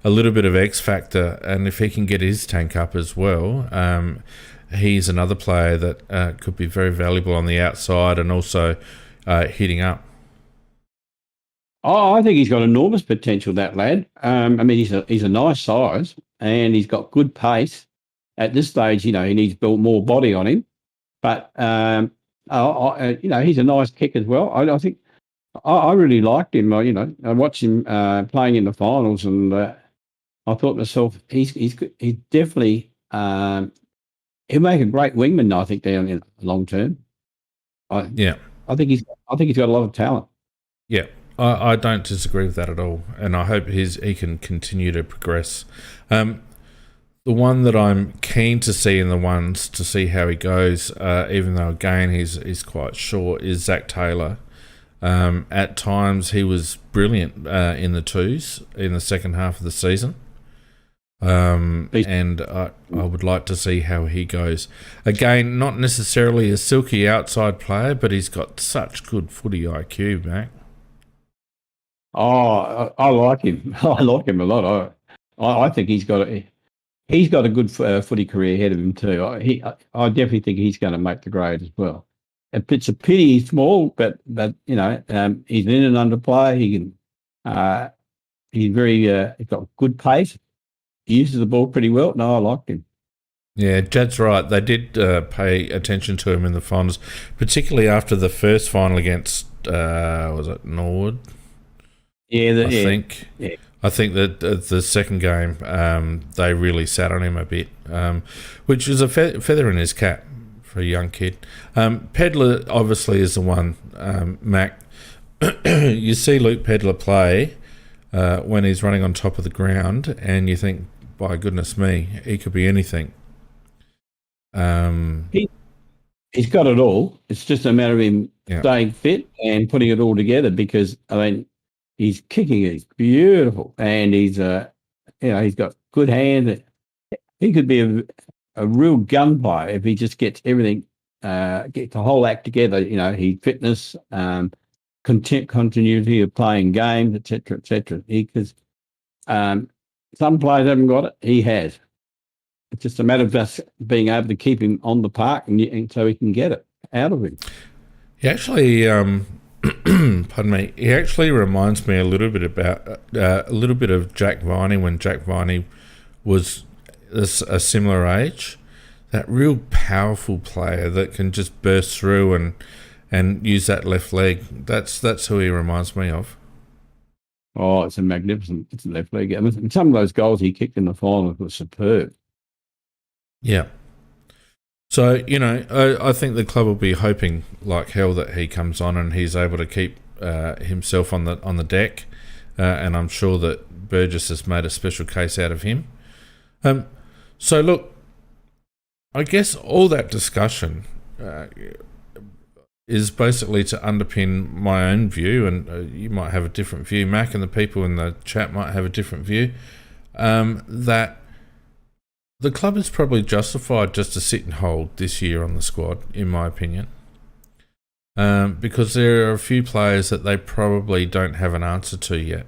a little bit of X factor, and if he can get his tank up as well. He's another player that could be very valuable on the outside and also hitting up. Oh, I think he's got enormous potential, that lad. I mean, he's a nice size, and he's got good pace. At this stage, he needs to build more body on him. But, he's a nice kick as well. I think I really liked him. I watched him playing in the finals, and I thought to myself, he's definitely... he'll make a great wingman, I think, down in the long term. I think he's got a lot of talent. Yeah, I don't disagree with that at all, and I hope he can continue to progress. The one that I'm keen to see in the ones to see how he goes, even though again he's quite short, is Zach Taylor. At times he was brilliant in the twos in the second half of the season. And I would like to see how he goes. Again, not necessarily a silky outside player, but he's got such good footy IQ, Mac. Oh, I like him. I like him a lot. I think he's got a good footy career ahead of him too. I definitely think he's going to make the grade as well. It's a pity he's small, but he's an in and under player. He can. He's got good pace. He uses the ball pretty well. No, I liked him. Yeah, Jad's right. They did pay attention to him in the finals, particularly after the first final against was it Norwood? Yeah, I think. Yeah. I think that the second game they really sat on him a bit, which is a feather in his cap for a young kid. Pedler obviously is the one, Mac. You see Luke Pedler play when he's running on top of the ground, and you think, by goodness me, he could be anything. He's got it all. It's just a matter of him staying fit and putting it all together, because, I mean, his kicking is beautiful, and he's got good hand. He could be a real gun player if he just gets everything, get the whole act together. His fitness, continuity of playing games, etc., etc. Because some players haven't got it. He has. It's just a matter of us being able to keep him on the park, and so he can get it out of him. He actually, pardon me. He actually reminds me a little bit of Jack Viney when Jack Viney was a similar age. That real powerful player that can just burst through and use that left leg. That's who he reminds me of. Oh, it's a magnificent left leg. I mean, some of those goals he kicked in the final were superb. Yeah. So, I think the club will be hoping like hell that he comes on and he's able to keep himself on the deck, and I'm sure that Burgess has made a special case out of him. So, look, I guess all that discussion is basically to underpin my own view, and you might have a different view, Mac, and the people in the chat might have a different view, that the club is probably justified just to sit and hold this year on the squad, in my opinion, because there are a few players that they probably don't have an answer to yet.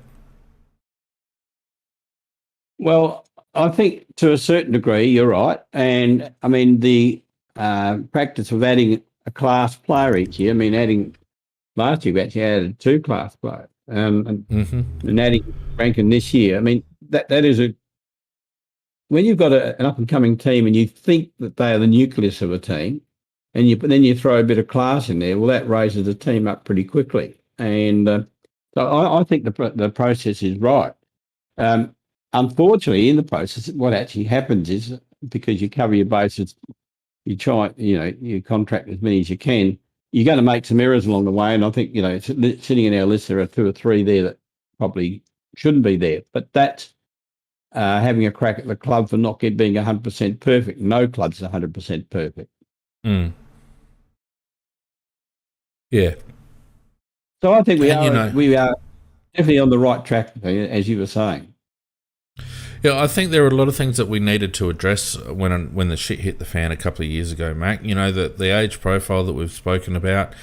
Well, I think to a certain degree you're right, and I mean the practice of adding a class player each year. I mean, last year we actually added 2 class players, and adding Rankin this year. I mean that is when you've got an up and coming team and you think that they are the nucleus of a team, and then you throw a bit of class in there. Well, that raises the team up pretty quickly, and so I think the process is right. Unfortunately, in the process, what actually happens is, because you cover your bases, you try, you contract as many as you can, you're going to make some errors along the way. And I think, sitting in our list, there are 2 or 3 there that probably shouldn't be there. But that's having a crack at the club for not being 100% perfect. No club's 100% perfect. Mm. Yeah. So I think we are definitely on the right track, as you were saying. Yeah, I think there are a lot of things that we needed to address when the shit hit the fan a couple of years ago, Mac. The age profile that we've spoken about,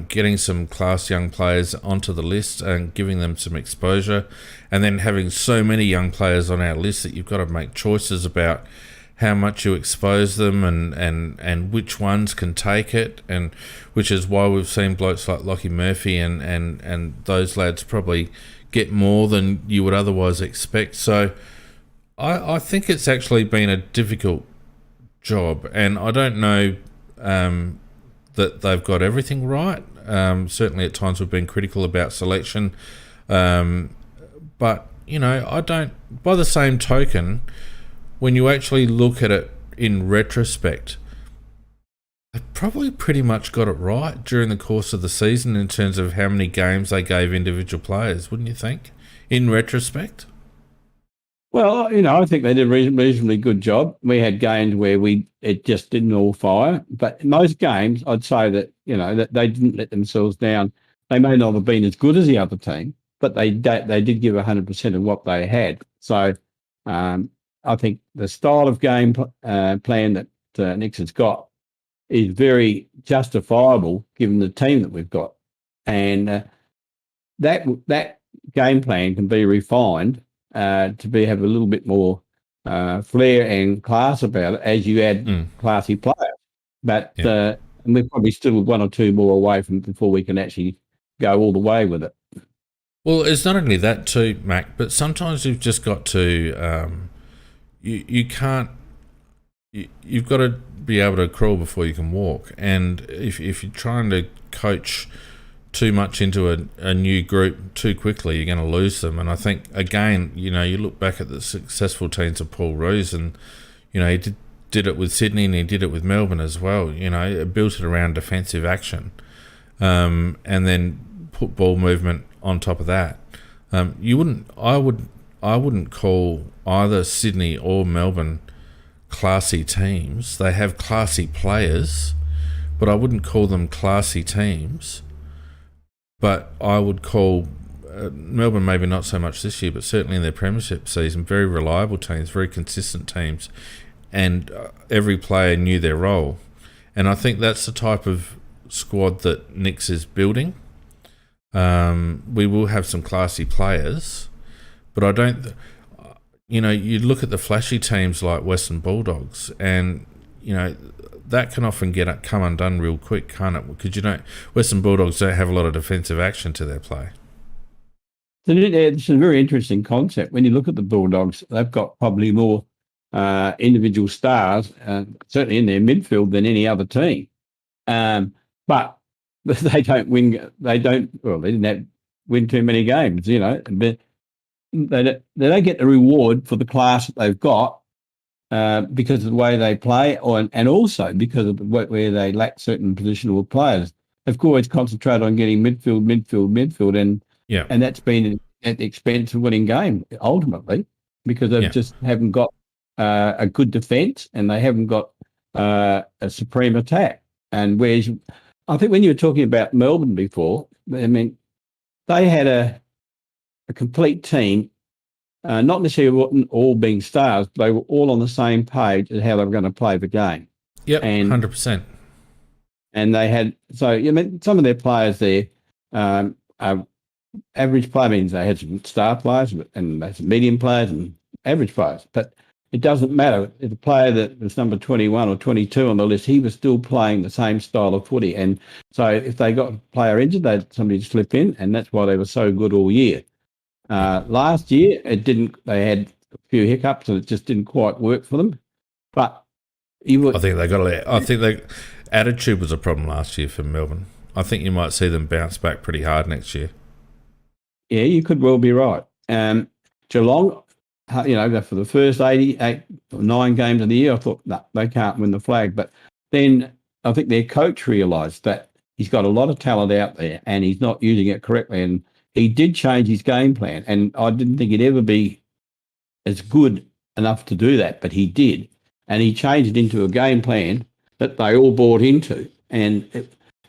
getting some class young players onto the list and giving them some exposure, and then having so many young players on our list that you've got to make choices about how much you expose them and which ones can take it, and which is why we've seen blokes like Lockie Murphy and those lads probably get more than you would otherwise expect. So I think it's actually been a difficult job, and I don't know that they've got everything right. Certainly at times we've been critical about selection, but I don't, by the same token, when you actually look at it in retrospect, they've probably pretty much got it right during the course of the season in terms of how many games they gave individual players, wouldn't you think, in retrospect? Well, I think they did a reasonably good job. We had games where it just didn't all fire, but most games, I'd say that that they didn't let themselves down. They may not have been as good as the other team, but they did give 100% of what they had. So I think the style of game plan that Nix has got is very justifiable given the team that we've got, and that game plan can be refined to have a little bit more flair and class about it as you add classy players. But and we're probably still one or two more away from before we can actually go all the way with it. Well, it's not only that too, Mac, but sometimes you've just got to you can't. You've got to be able to crawl before you can walk, and if you're trying to coach too much into a new group too quickly, you're going to lose them. And I think, again, you look back at the successful teams of Paul Roos, and he did it with Sydney and he did it with Melbourne as well. It built it around defensive action, and then put ball movement on top of that. I wouldn't call either Sydney or Melbourne classy teams. They have classy players, but I wouldn't call them classy teams. But I would call Melbourne, maybe not so much this year, but certainly in their premiership season, very reliable teams, very consistent teams, and every player knew their role. And I think that's the type of squad that Nix is building. We will have some classy players, but I don't. You look at the flashy teams like Western Bulldogs, and that can often come undone real quick, can't it? Because Western Bulldogs don't have a lot of defensive action to their play. It's a very interesting concept. When you look at the Bulldogs, they've got probably more individual stars, certainly in their midfield, than any other team. But they don't win. They didn't win too many games, But they don't get the reward for the class that they've got. Because of the way they play, and also because of where they lack certain positional players. They've always concentrated on getting midfield, and that's been at the expense of winning game ultimately, because they just haven't got a good defence and they haven't got a supreme attack. And whereas I think when you were talking about Melbourne before, I mean, they had a complete team. Not necessarily all being stars, but they were all on the same page as how they were going to play the game. Yep, 100%. And they had, some of their players there are average players. Means they had some star players and they had some medium players and average players. But it doesn't matter. If the player that was number 21 or 22 on the list, he was still playing the same style of footy. And so if they got a player injured, they had somebody to slip in, and that's why they were so good all year. Last year, it didn't. They had a few hiccups, and it just didn't quite work for them. But I think attitude was a problem last year for Melbourne. I think you might see them bounce back pretty hard next year. Yeah, you could well be right. Geelong, for the first 9 games of the year, I thought, no, they can't win the flag. But then I think their coach realised that he's got a lot of talent out there, and he's not using it correctly. And he did change his game plan, and I didn't think he'd ever be as good enough to do that, but he did. And he changed it into a game plan that they all bought into. And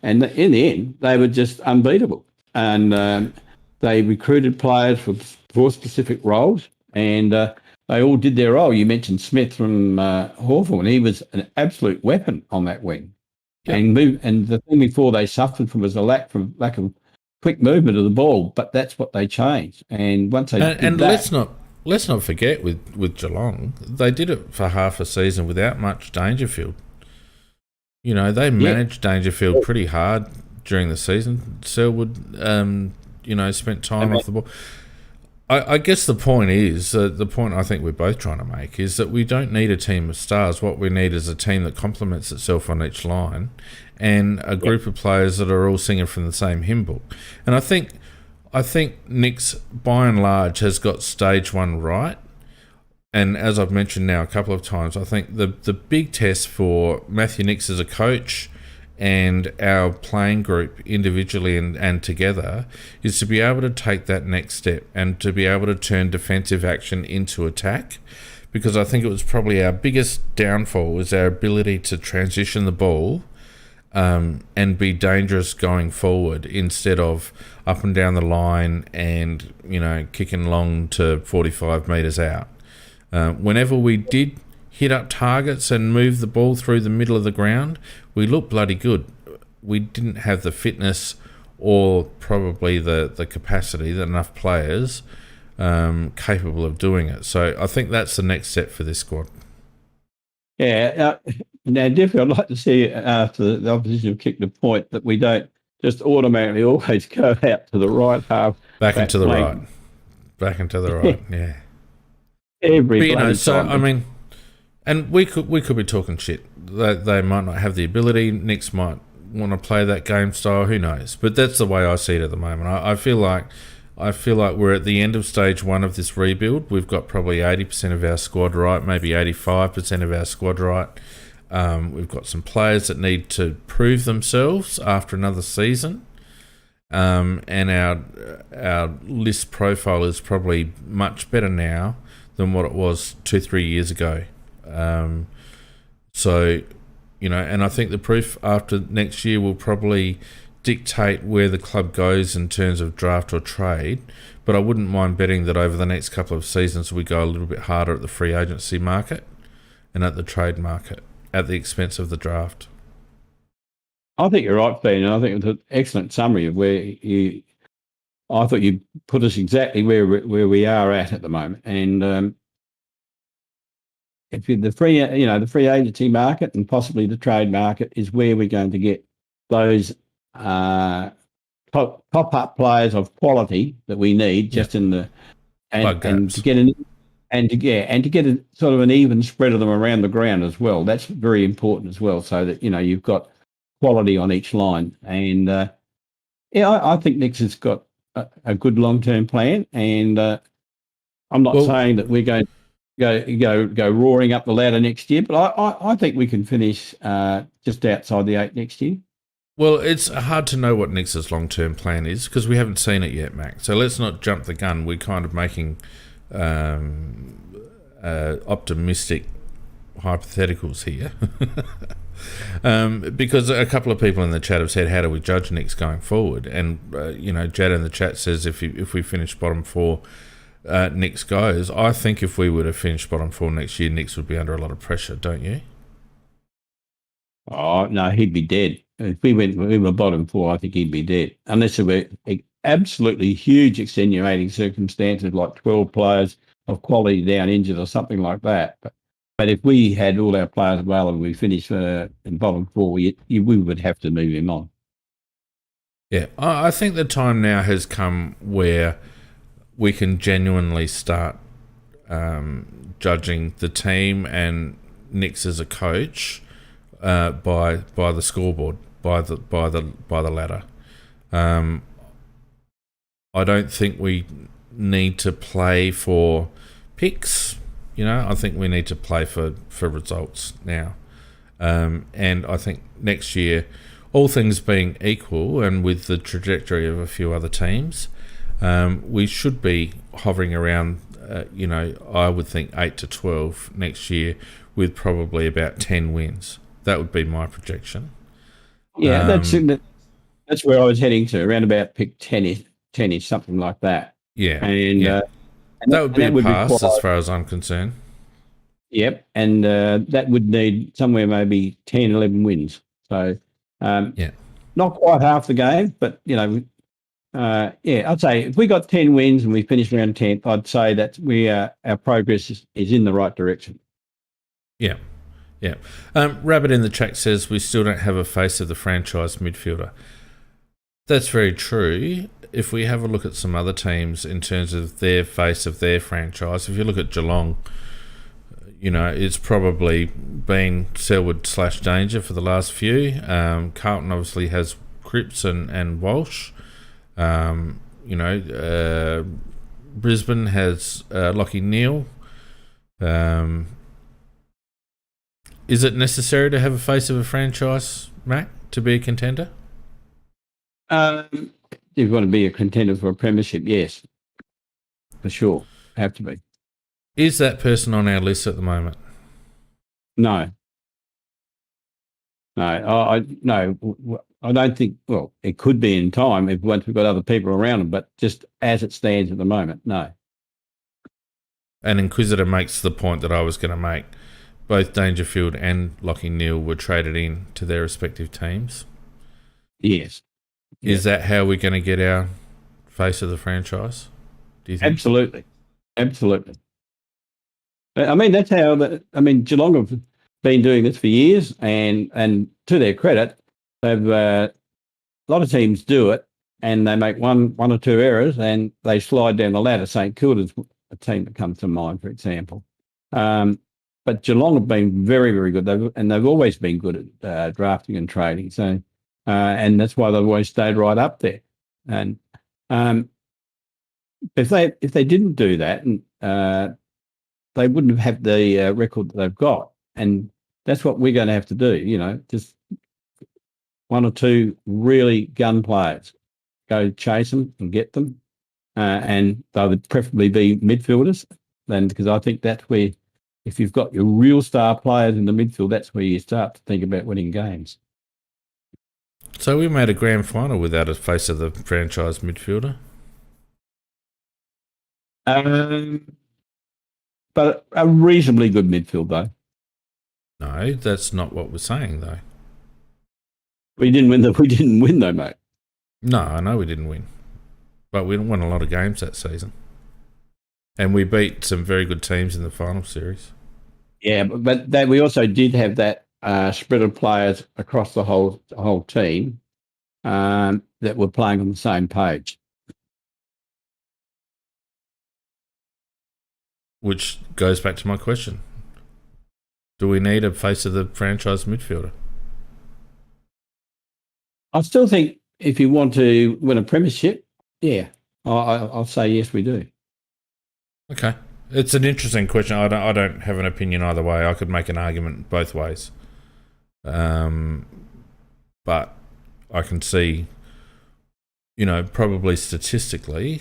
in the end, they were just unbeatable. And they recruited players for specific roles, and they all did their role. You mentioned Smith from Hawthorn. He was an absolute weapon on that wing. Yep. And the thing before they suffered from was a lack of quick movement of the ball, but that's what they changed. And once they did that, let's not forget with Geelong, they did it for half a season without much Dangerfield. They managed Dangerfield pretty hard during the season. Selwood, spent time off the ball. I guess the point is, the point I think we're both trying to make is that we don't need a team of stars. What we need is a team that complements itself on each line, and a group of players that are all singing from the same hymn book. And I think Nix, by and large, has got stage one right. And as I've mentioned now a couple of times, I think the big test for Matthew Nix as a coach and our playing group individually and together is to be able to take that next step and to be able to turn defensive action into attack, because I think it was probably our biggest downfall was our ability to transition the ball and be dangerous going forward instead of up and down the line and, kicking long to 45 metres out. Whenever we did hit up targets and move the ball through the middle of the ground, we looked bloody good. We didn't have the fitness or probably the capacity that enough players capable of doing it. So I think that's the next step for this squad. Yeah. Now, definitely, I'd like to see after the opposition have kicked the point that we don't just automatically always go out to the right half. Back into the right. Back into the right, yeah. Every And we could be talking shit. They might not have the ability. Nix might want to play that game style. Who knows? But that's the way I see it at the moment. I feel like we're at the end of stage one of this rebuild. We've got probably 80% of our squad right, maybe 85% of our squad right. We've got some players that need to prove themselves after another season. And our list profile is probably much better now than what it was 2-3 years ago. And I think the proof after next year will probably dictate where the club goes in terms of draft or trade, but I wouldn't mind betting that over the next couple of seasons we go a little bit harder at the free agency market and at the trade market at the expense of the draft. I think you're right, Ben, and I think it was an excellent summary of I thought you put us exactly where we are at the moment, and if the free agency market and possibly the trade market is where we're going to get those pop-up players of quality that we need, just in the and to get to get a sort of an even spread of them around the ground as well. That's very important as well, so that you've got quality on each line. And I think Nix has got a good long-term plan, and I'm not saying that we're going to go roaring up the ladder next year, but I think we can finish just outside the 8 next year. Well, it's hard to know what Nix's long-term plan is because we haven't seen it yet, Mac. So let's not jump the gun. We're kind of making optimistic hypotheticals here. Because a couple of people in the chat have said, how do we judge Nix going forward? And, Jad in the chat says if we finish bottom 4, Nix goes. I think if we were to finish bottom 4 next year, Nix would be under a lot of pressure, don't you? Oh, no, he'd be dead. If we were bottom 4, I think he'd be dead. Unless there were absolutely huge extenuating circumstances like 12 players of quality down injured or something like that. But if we had all our players available and we finished in bottom 4, we would have to move him on. Yeah, I think the time now has come where we can genuinely start judging the team and Nix as a coach by the scoreboard, by the ladder. I don't think we need to play for picks. I think we need to play for results now. And I think next year, all things being equal, and with the trajectory of a few other teams, we should be hovering around, I would think 8 to 12 next year with probably about 10 wins. That would be my projection. Yeah, that's where I was heading to, around about pick 10-ish, something like that. Yeah. And that would be a pass as far as I'm concerned. Yep, and that would need somewhere maybe 10, 11 wins. So, not quite half the game, but, I'd say if we got 10 wins and we finished around 10th, I'd say that our progress is in the right direction. Yeah. Yeah. Rabbit in the chat says we still don't have a face of the franchise midfielder. That's very true. If we have a look at some other teams in terms of their face of their franchise, if you look at Geelong, it's probably been Selwood/Danger for the last few. Carlton obviously has Cripps and Walsh. Brisbane has Lachie Neale. Is it necessary to have a face of a franchise, Mac, to be a contender? If you want to be a contender for a premiership, yes, for sure, have to be. Is that person on our list at the moment? No, no, I don't think. Well, it could be in time if once we've got other people around them, but just as it stands at the moment, no. And Inquisitor makes the point that I was going to make. Both Dangerfield and Lachie Neale were traded in to their respective teams. Yes. Is that how we're going to get our face of the franchise? Do you think? Absolutely. I mean, that's how. Geelong have been doing this for years, and to their credit, they've a lot of teams do it, and they make one or two errors, and they slide down the ladder. St Kilda's a team that comes to mind, for example. But Geelong have been very, very good, they've always been good at drafting and trading. So, and that's why they've always stayed right up there. And if they didn't do that, they wouldn't have the record that they've got. And that's what we're going to have to do. Just one or two really gun players, go chase them and get them, and they would preferably be midfielders. Then, because I think that's where, if you've got your real star players in the midfield, that's where you start to think about winning games. So we made a grand final without a face of the franchise midfielder. But a reasonably good midfield, though. No, that's not what we're saying, though. We didn't win though, mate. No, I know we didn't win, but we won a lot of games that season, and we beat some very good teams in the final series. Yeah, but we also did have that spread of players across the whole team that were playing on the same page. Which goes back to my question. Do we need a face of the franchise midfielder? I still think if you want to win a premiership, yeah, I'll say yes, we do. Okay. It's an interesting question. I don't have an opinion either way. I could make an argument both ways. But I can see, probably statistically,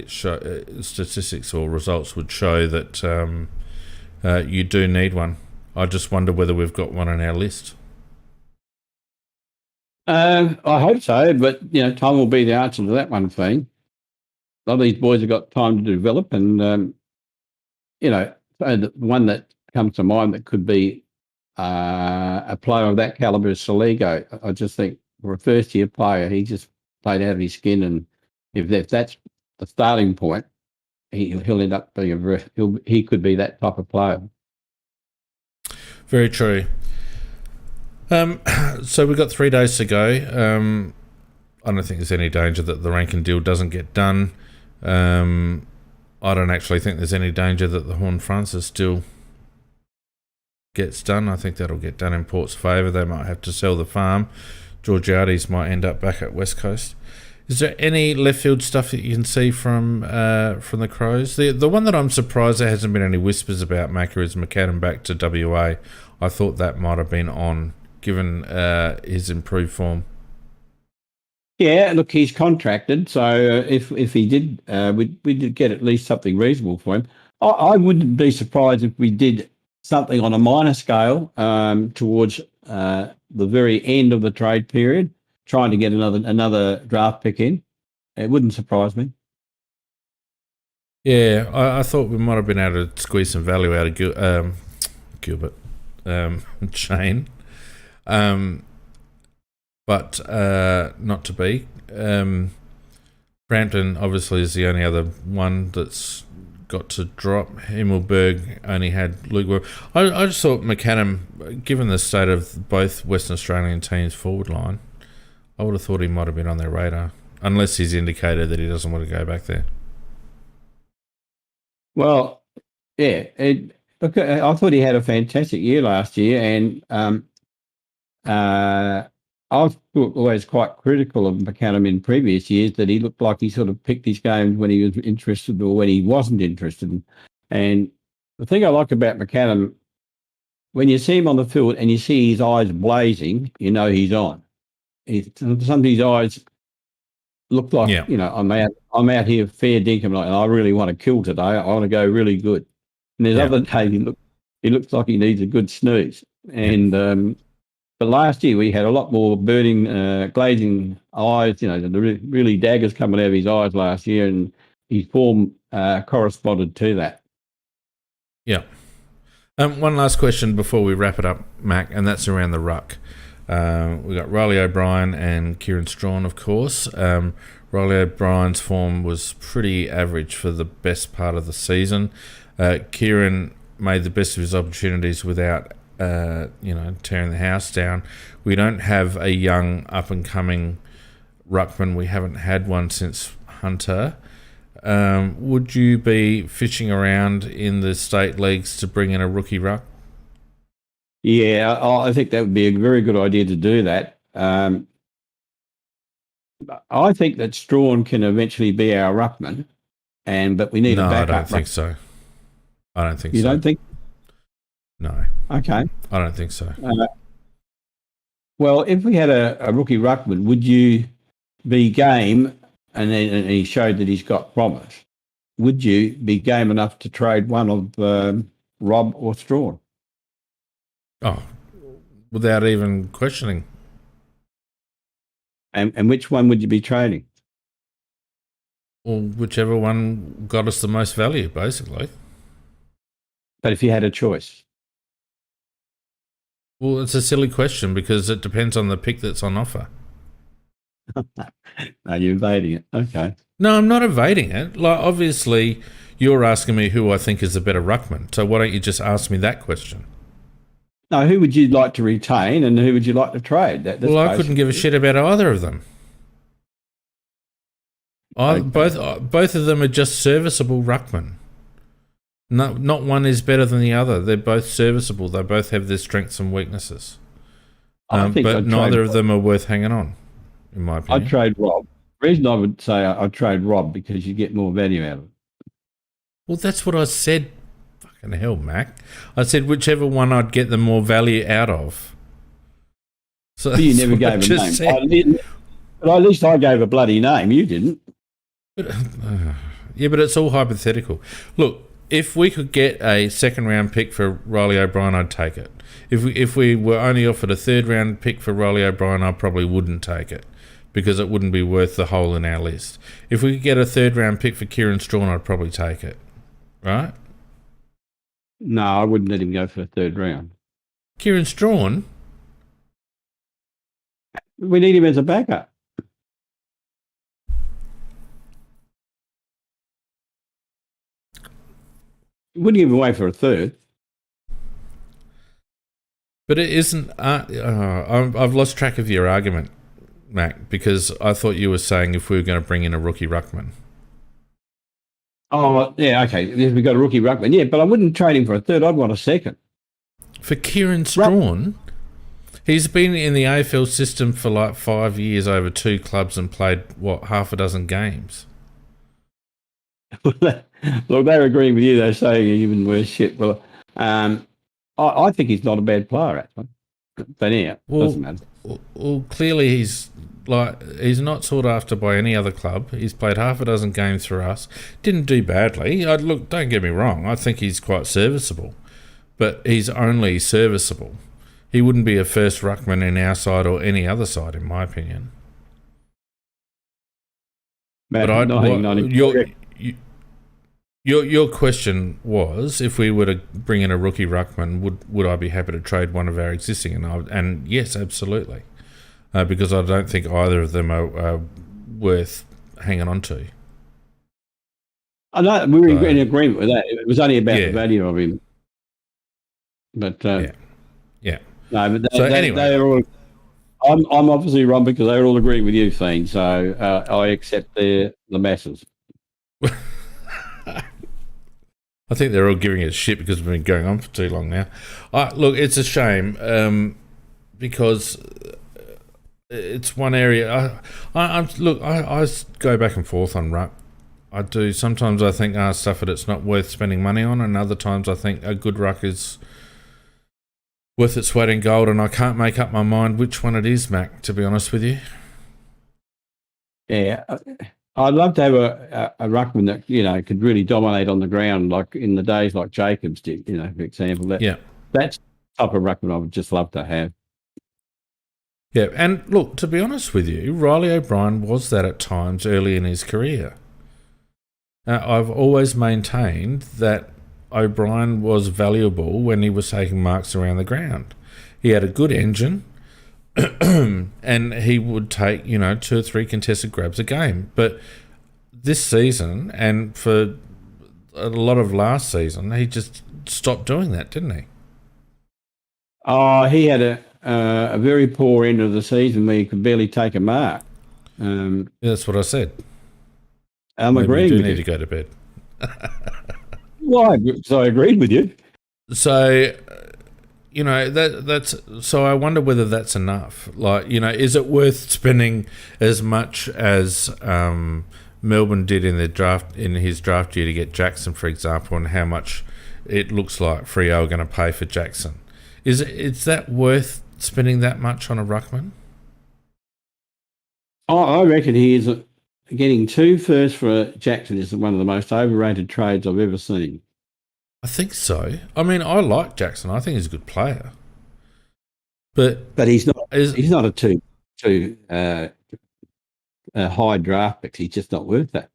statistics or results would show that you do need one. I just wonder whether we've got one on our list. I hope so, but time will be the answer to that one thing. A lot of these boys have got time to develop, and so the one that comes to mind that could be a player of that calibre is Soligo. I just think for a first-year player, he just played out of his skin, and if that's the starting point, he'll end up being he could be that type of player. Very true. So we've got 3 days to go. I don't think there's any danger that the Rankin deal doesn't get done. I don't actually think there's any danger that the Horne-Francis deal gets done. I think that'll get done in Port's favour. They might have to sell the farm. Georgiades might end up back at West Coast. Is there any left field stuff that you can see from the Crows? The one that I'm surprised there hasn't been any whispers about, Macca, is McAdam back to WA. I thought that might have been on, given his improved form. Yeah, look, he's contracted, so if he did, we did get at least something reasonable for him. I wouldn't be surprised if we did something on a minor scale towards the very end of the trade period, trying to get another draft pick in. It wouldn't surprise me. Yeah, I thought we might have been able to squeeze some value out of Gilbert, Shane. But not to be. Brampton obviously is the only other one that's got to drop. Himmelberg only had Luke. I just thought McAdam, given the state of both Western Australian teams' forward line, I would have thought he might have been on their radar, unless he's indicated that he doesn't want to go back there. Well, yeah. Look, I thought he had a fantastic year last year, and I was always quite critical of McAdam in previous years, that he looked like he sort of picked his games when he was interested or when he wasn't interested. And the thing I like about McAdam, when you see him on the field and you see his eyes blazing, you know he's on. some of his eyes look like, Yeah. I'm out here fair dinkum, like, and I really want to kill today. I want to go really good. And there's Yeah. other days he looks like he needs a good snooze. And but last year we had a lot more burning, glazing eyes. The really daggers coming out of his eyes last year, and his form corresponded to that. Yeah. One last question before we wrap it up, Mac, and that's around the ruck. We've got Riley O'Brien and Kieran Strachan, of course. Riley O'Brien's form was pretty average for the best part of the season. Kieran made the best of his opportunities without, tearing the house down. We don't have a young up-and-coming ruckman. We haven't had one since Hunter. Would you be fishing around in the state leagues to bring in a rookie ruck? Yeah, I think that would be a very good idea to do that. I think that Strachan can eventually be our ruckman, but we need a backup. No, I don't think so. I don't think so. You don't think? No. Okay. I don't think so. Well, if we had a rookie ruckman, would you be game, and he showed that he's got promise, would you be game enough to trade one of Rob or Strachan? Oh, without even questioning. And which one would you be trading? Well, whichever one got us the most value, basically. But if you had a choice? Well, it's a silly question because it depends on the pick that's on offer. No, you're evading it. Okay. No, I'm not evading it. Like, obviously, you're asking me who I think is the better ruckman. So why don't you just ask me that question? No, who would you like to retain and who would you like to trade? I couldn't give a shit about either of them. Okay. Both of them are just serviceable ruckmen. No, not one is better than the other. They're both serviceable. They both have their strengths and weaknesses. But neither of them are worth hanging on, in my opinion. I'd trade Rob. The reason I would say I'd trade Rob because you get more value out of it. Well, that's what I said. Fucking hell, Mac. I said whichever one I'd get the more value out of. So you never gave a name. But at least I gave a bloody name. You didn't. Yeah, but it's all hypothetical. Look, if we could get a second-round pick for Riley O'Brien, I'd take it. If we were only offered a third-round pick for Riley O'Brien, I probably wouldn't take it because it wouldn't be worth the hole in our list. If we could get a third-round pick for Kieran Strachan, I'd probably take it. Right? No, I wouldn't let him go for a third round. Kieran Strachan? We need him as a backup. Wouldn't give him away for a third. But it isn't... I've lost track of your argument, Mac, because I thought you were saying if we were going to bring in a rookie ruckman. Oh, yeah, okay. We've got a rookie ruckman. Yeah, but I wouldn't trade him for a third. I'd want a second. For Kieran Strachan, he's been in the AFL system for like 5 years over 2 clubs and played, half a dozen games. Look, they're agreeing with you. They're saying even worse shit. Well, I think he's not a bad player, actually. But yeah, doesn't matter. Well, clearly he's not sought after by any other club. He's played half a dozen games for us. Didn't do badly. Look, don't get me wrong. I think he's quite serviceable, but he's only serviceable. He wouldn't be a first ruckman in our side or any other side, in my opinion. But your question was, if we were to bring in a rookie ruckman, would I be happy to trade one of our existing? And yes, absolutely. Because I don't think either of them are worth hanging on to. I know we were in agreement with that. It was only about the value of him. But yeah. No, but anyway, they're all. I'm obviously wrong because they're all agreeing with you, Fiend. So I accept the masses. I think they're all giving us shit because we've been going on for too long now. Look, it's a shame because it's one area. I go back and forth on ruck. I do. Sometimes I think stuff that it's not worth spending money on, and other times I think a good ruck is worth its weight in gold, and I can't make up my mind which one it is, Mac, to be honest with you. Yeah, I'd love to have a ruckman that could really dominate on the ground, like in the days like Jacobs did. For example, that's the type of ruckman I would just love to have. Yeah, and look, to be honest with you, Riley O'Brien was that at times early in his career. I've always maintained that O'Brien was valuable when he was taking marks around the ground. He had a good engine, and he would take 2 or 3 contested grabs a game. But this season, and for a lot of last season, he just stopped doing that, didn't he? Oh, he had a very poor end of the season where he could barely take a mark. That's what I said. I'm Maybe agreeing you with do you. need to go to bed. Why? So I agreed with you. So, that's so I wonder whether that's enough. Is it worth spending as much as Melbourne did in his draft year to get Jackson, for example, and how much it looks like Freo are going to pay for Jackson? Is that worth spending that much on a ruckman? I reckon he is getting 2 firsts for Jackson is one of the most overrated trades I've ever seen. I think so. I mean, I like Jackson. I think he's a good player, but he's not. He's not a too high draft pick. He's just not worth that.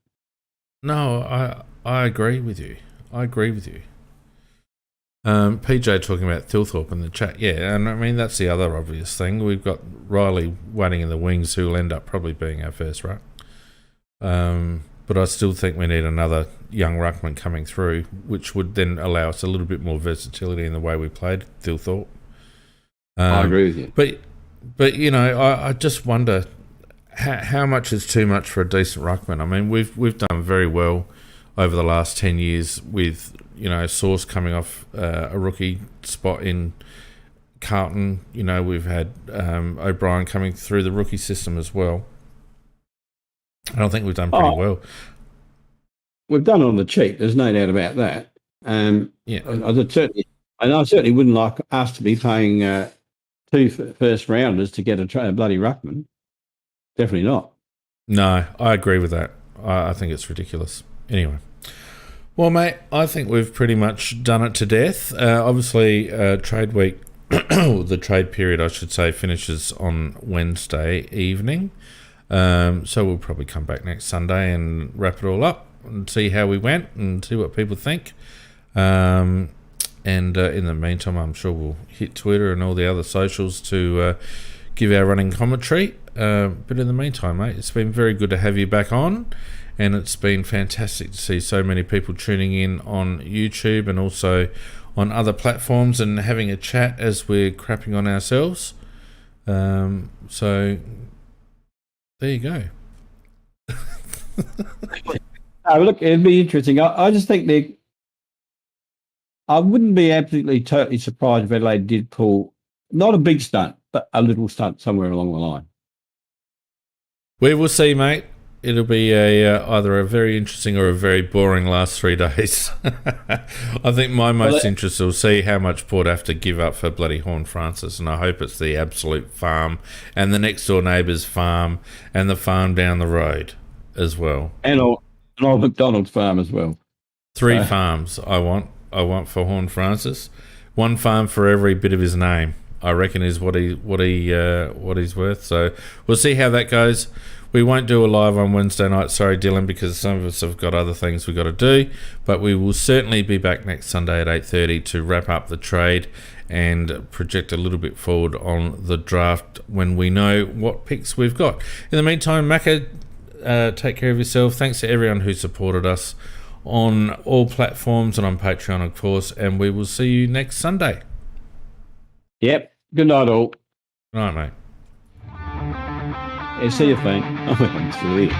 No, I agree with you. PJ talking about Thilthorpe in the chat. Yeah, and I mean, that's the other obvious thing. We've got Riley waiting in the wings, who will end up probably being our first ruck. But I still think we need another young ruckman coming through, which would then allow us a little bit more versatility in the way we played Thilthorpe. I agree with you. But I just wonder how much is too much for a decent ruckman. I mean, we've done very well over the last 10 years with Source coming off a rookie spot in Carlton. We've had O'Brien coming through the rookie system as well. I don't think we've done pretty well. We've done it on the cheap. There's no doubt about that. Yeah, I certainly wouldn't like us to be paying 2 first rounders to get a bloody ruckman. Definitely not. No, I agree with that. I think it's ridiculous. Anyway, well, mate, I think we've pretty much done it to death. Obviously, trade week, the trade period, I should say, finishes on Wednesday evening. So we'll probably come back next Sunday and wrap it all up and see how we went and see what people think. And in the meantime, I'm sure we'll hit Twitter and all the other socials to give our running commentary. But in the meantime, mate, it's been very good to have you back on, and it's been fantastic to see so many people tuning in on YouTube and also on other platforms and having a chat as we're crapping on ourselves. So there you go. Look, it'd be interesting. I just think I wouldn't be absolutely totally surprised if Adelaide did pull not a big stunt, but a little stunt somewhere along the line. We will see, mate. It'll be either a very interesting or a very boring last 3 days. I think my most interest will see how much Port have to give up for bloody Horn Francis, and I hope it's the absolute farm and the next door neighbour's farm and the farm down the road as well. And old McDonald's farm as well. 3 farms I want for Horn Francis. 1 farm for every bit of his name, I reckon, is what he's worth. So we'll see how that goes. We won't do a live on Wednesday night, sorry, Dylan, because some of us have got other things we've got to do. But we will certainly be back next Sunday at 8:30 to wrap up the trade and project a little bit forward on the draft when we know what picks we've got. In the meantime, Macca, take care of yourself. Thanks to everyone who supported us on all platforms and on Patreon, of course. And we will see you next Sunday. Yep. Good night, all. Good night, mate. Yeah, see you, Fane. I'm still here.